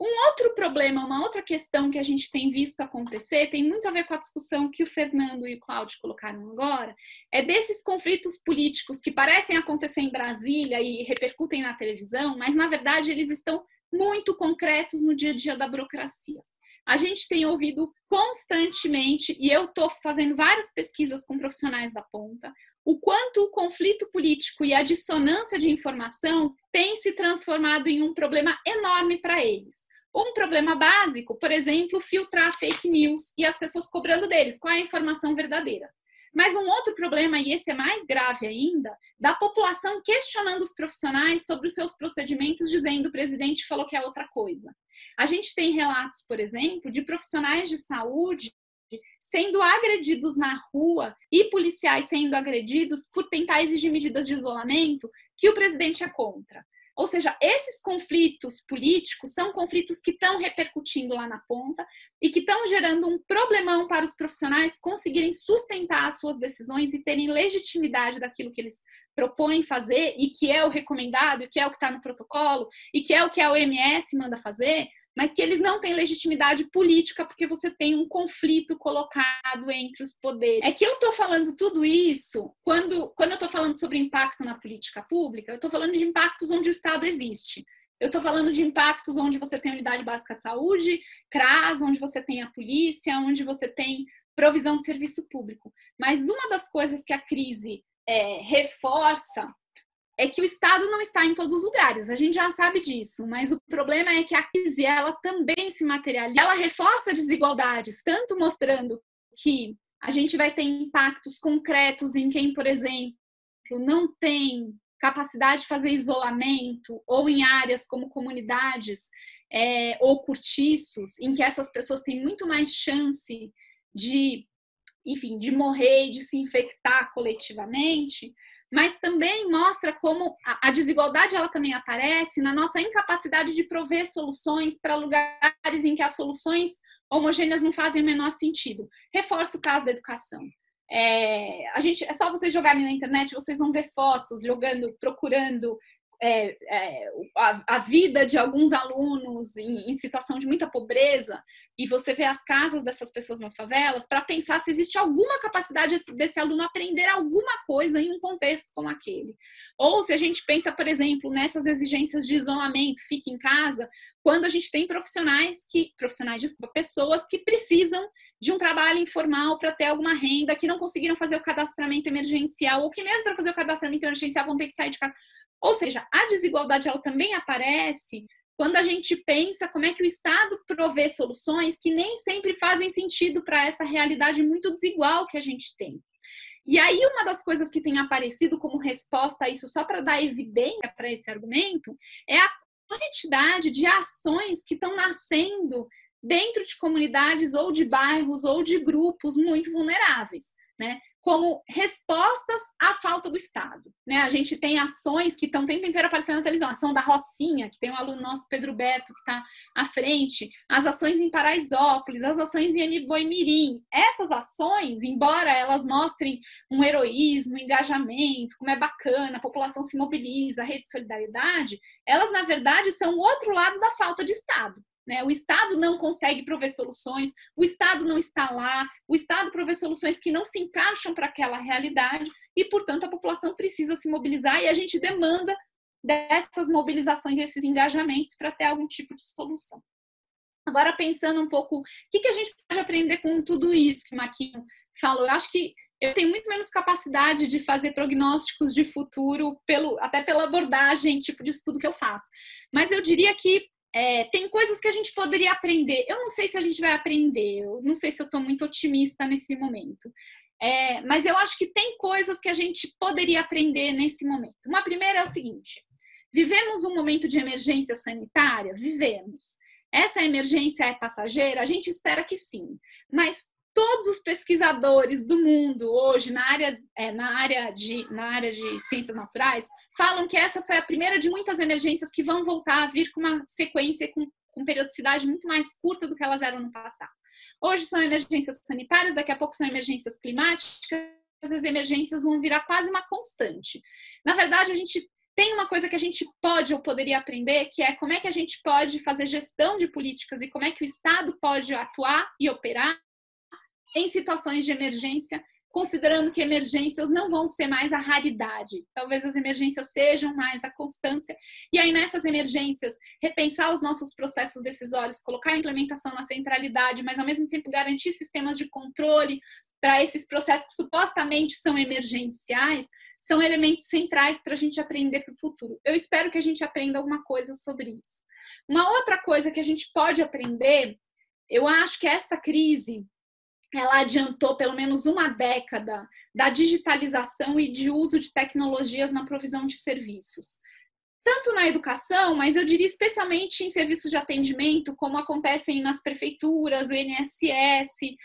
Um outro problema, uma outra questão que a gente tem visto acontecer, tem muito a ver com a discussão que o Fernando e o Cláudio colocaram agora, é desses conflitos políticos que parecem acontecer em Brasília e repercutem na televisão, mas na verdade eles estão muito concretos no dia a dia da burocracia. A gente tem ouvido constantemente, e eu estou fazendo várias pesquisas com profissionais da ponta, o quanto o conflito político e a dissonância de informação tem se transformado em um problema enorme para eles. Um problema básico, por exemplo, filtrar fake news e as pessoas cobrando deles, qual é a informação verdadeira. Mas um outro problema, e esse é mais grave ainda, da população questionando os profissionais sobre os seus procedimentos, dizendo que o presidente falou que é outra coisa. A gente tem relatos, por exemplo, de profissionais de saúde sendo agredidos na rua e policiais sendo agredidos por tentar exigir medidas de isolamento que o presidente é contra. Ou seja, esses conflitos políticos são conflitos que estão repercutindo lá na ponta e que estão gerando um problemão para os profissionais conseguirem sustentar as suas decisões e terem legitimidade daquilo que eles propõem fazer e que é o recomendado, e que é o que está no protocolo, e que é o que a OMS manda fazer, mas que eles não têm legitimidade política porque você tem um conflito colocado entre os poderes. É que eu estou falando tudo isso, quando eu estou falando sobre impacto na política pública, eu estou falando de impactos onde o Estado existe. Eu estou falando de impactos onde você tem unidade básica de saúde, CRAS, onde você tem a polícia, onde você tem provisão de serviço público. Mas uma das coisas que a crise reforça é que o Estado não está em todos os lugares. A gente já sabe disso, mas o problema é que a crise ela também se materializa. Ela reforça desigualdades, tanto mostrando que a gente vai ter impactos concretos em quem, por exemplo, não tem capacidade de fazer isolamento, ou em áreas como comunidades ou cortiços, em que essas pessoas têm muito mais chance de morrer e de se infectar coletivamente, mas também mostra como a desigualdade ela também aparece na nossa incapacidade de prover soluções para lugares em que as soluções homogêneas não fazem o menor sentido. Reforço o caso da educação. É só vocês jogarem na internet, vocês vão ver fotos procurando a vida de alguns alunos em situação de muita pobreza, e você vê as casas dessas pessoas nas favelas, para pensar se existe alguma capacidade desse aluno aprender alguma coisa em um contexto como aquele. Ou se a gente pensa, por exemplo, nessas exigências de isolamento, fique em casa, quando a gente tem pessoas que precisam de um trabalho informal para ter alguma renda, que não conseguiram fazer o cadastramento emergencial, ou que mesmo para fazer o cadastramento emergencial vão ter que sair de casa. Ou seja, a desigualdade ela também aparece quando a gente pensa como é que o Estado provê soluções que nem sempre fazem sentido para essa realidade muito desigual que a gente tem. E aí uma das coisas que tem aparecido como resposta a isso, só para dar evidência para esse argumento, é a quantidade de ações que estão nascendo dentro de comunidades ou de bairros ou de grupos muito vulneráveis, né? Como respostas à falta do Estado, né? A gente tem ações que estão o tempo inteiro aparecendo na televisão, a ação da Rocinha, que tem um aluno nosso, Pedro Berto, que está à frente, as ações em Paraisópolis, as ações em Boimirim. Essas ações, embora elas mostrem um heroísmo, um engajamento, como é bacana, a população se mobiliza, a rede de solidariedade, elas, na verdade, são o outro lado da falta de Estado. O Estado não consegue prover soluções, o Estado não está lá, o Estado provê soluções que não se encaixam para aquela realidade e, portanto, a população precisa se mobilizar e a gente demanda dessas mobilizações e esses engajamentos para ter algum tipo de solução. Agora, pensando um pouco, o que a gente pode aprender com tudo isso que o Marquinhos falou? Eu acho que eu tenho muito menos capacidade de fazer prognósticos de futuro, até pela abordagem, tipo de estudo que eu faço. Mas eu diria que tem coisas que a gente poderia aprender. Eu não sei se a gente vai aprender, eu não sei se eu estou muito otimista nesse momento. Mas eu acho que tem coisas que a gente poderia aprender nesse momento. Uma primeira é o seguinte: vivemos um momento de emergência sanitária? Vivemos. Essa emergência é passageira? A gente espera que sim. Mas todos os pesquisadores do mundo hoje na área de ciências naturais falam que essa foi a primeira de muitas emergências que vão voltar a vir com uma sequência, com periodicidade muito mais curta do que elas eram no passado. Hoje são emergências sanitárias, daqui a pouco são emergências climáticas, as emergências vão virar quase uma constante. Na verdade, a gente tem uma coisa que a gente pode ou poderia aprender, que é como é que a gente pode fazer gestão de políticas e como é que o Estado pode atuar e operar em situações de emergência, considerando que emergências não vão ser mais a raridade. Talvez as emergências sejam mais a constância. E aí, nessas emergências, repensar os nossos processos decisórios, colocar a implementação na centralidade, mas, ao mesmo tempo, garantir sistemas de controle para esses processos que supostamente são emergenciais, são elementos centrais para a gente aprender para o futuro. Eu espero que a gente aprenda alguma coisa sobre isso. Uma outra coisa que a gente pode aprender, eu acho que essa crise ela adiantou pelo menos uma década da digitalização e de uso de tecnologias na provisão de serviços. Tanto na educação, mas eu diria especialmente em serviços de atendimento, como acontecem nas prefeituras, o INSS,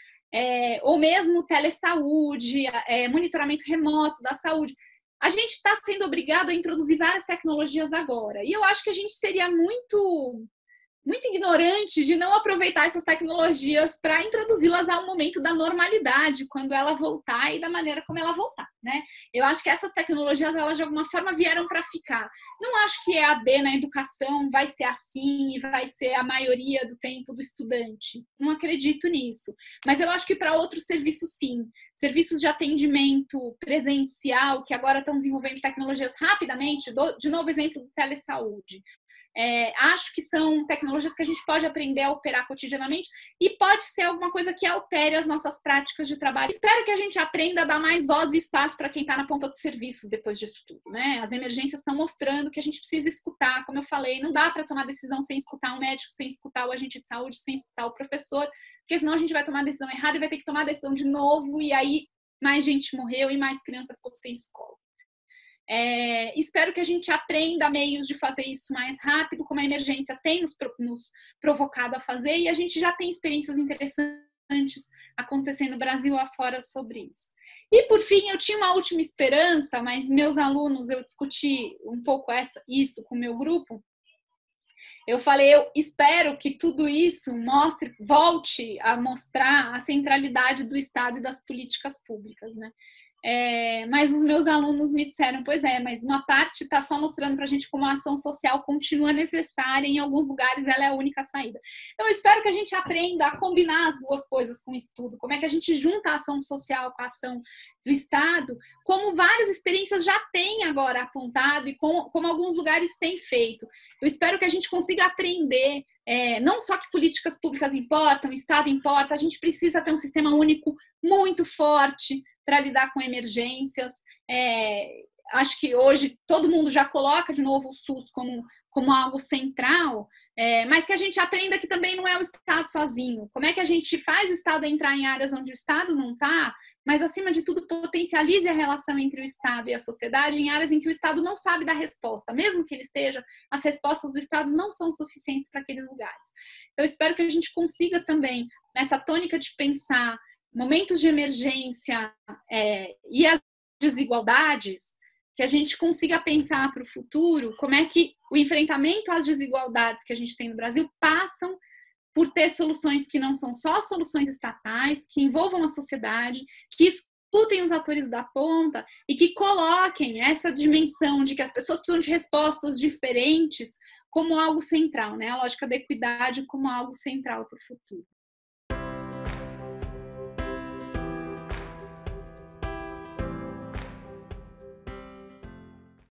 ou mesmo telesaúde, monitoramento remoto da saúde. A gente está sendo obrigado a introduzir várias tecnologias agora. E eu acho que a gente seria muito muito ignorante de não aproveitar essas tecnologias para introduzi-las ao momento da normalidade, quando ela voltar e da maneira como ela voltar, né? Eu acho que essas tecnologias, elas de alguma forma vieram para ficar. Não acho que EAD na educação vai ser assim e vai ser a maioria do tempo do estudante. Não acredito nisso. Mas eu acho que para outros serviços, sim. Serviços de atendimento presencial, que agora estão desenvolvendo tecnologias rapidamente, de novo exemplo do telesaúde. Acho que são tecnologias que a gente pode aprender a operar cotidianamente e pode ser alguma coisa que altere as nossas práticas de trabalho. Espero que a gente aprenda a dar mais voz e espaço para quem está na ponta dos serviços depois disso tudo, né? As emergências estão mostrando que a gente precisa escutar, como eu falei, não dá para tomar decisão sem escutar um médico, sem escutar o agente de saúde, sem escutar o professor, porque senão a gente vai tomar a decisão errada e vai ter que tomar a decisão de novo e aí mais gente morreu e mais criança ficou sem escola. Espero que a gente aprenda meios de fazer isso mais rápido, como a emergência tem nos provocado a fazer, e a gente já tem experiências interessantes acontecendo no Brasil afora sobre isso. E, por fim, eu tinha uma última esperança, mas meus alunos, eu discuti um pouco isso com o meu grupo. Eu falei, eu espero que tudo isso volte a mostrar a centralidade do Estado e das políticas públicas, né? Mas os meus alunos me disseram, pois mas uma parte está só mostrando para a gente como a ação social continua necessária, em alguns lugares ela é a única saída. Então eu espero que a gente aprenda a combinar as duas coisas com o estudo, como é que a gente junta a ação social com a ação do Estado, como várias experiências já têm agora apontado e como alguns lugares têm feito. Eu espero que a gente consiga aprender, não só que políticas públicas importam, Estado importa, a gente precisa ter um sistema único muito forte para lidar com emergências. Acho que hoje todo mundo já coloca de novo o SUS como algo central, mas que a gente aprenda que também não é o Estado sozinho. Como é que a gente faz o Estado entrar em áreas onde o Estado não está, mas, acima de tudo, potencialize a relação entre o Estado e a sociedade em áreas em que o Estado não sabe dar resposta. Mesmo que ele esteja, as respostas do Estado não são suficientes para aqueles lugares. Então, eu espero que a gente consiga também, nessa tônica de pensar momentos de emergência e as desigualdades, que a gente consiga pensar para o futuro como é que o enfrentamento às desigualdades que a gente tem no Brasil passam por ter soluções que não são só soluções estatais, que envolvam a sociedade, que escutem os atores da ponta e que coloquem essa dimensão de que as pessoas precisam de respostas diferentes como algo central, né? A lógica da equidade como algo central para o futuro.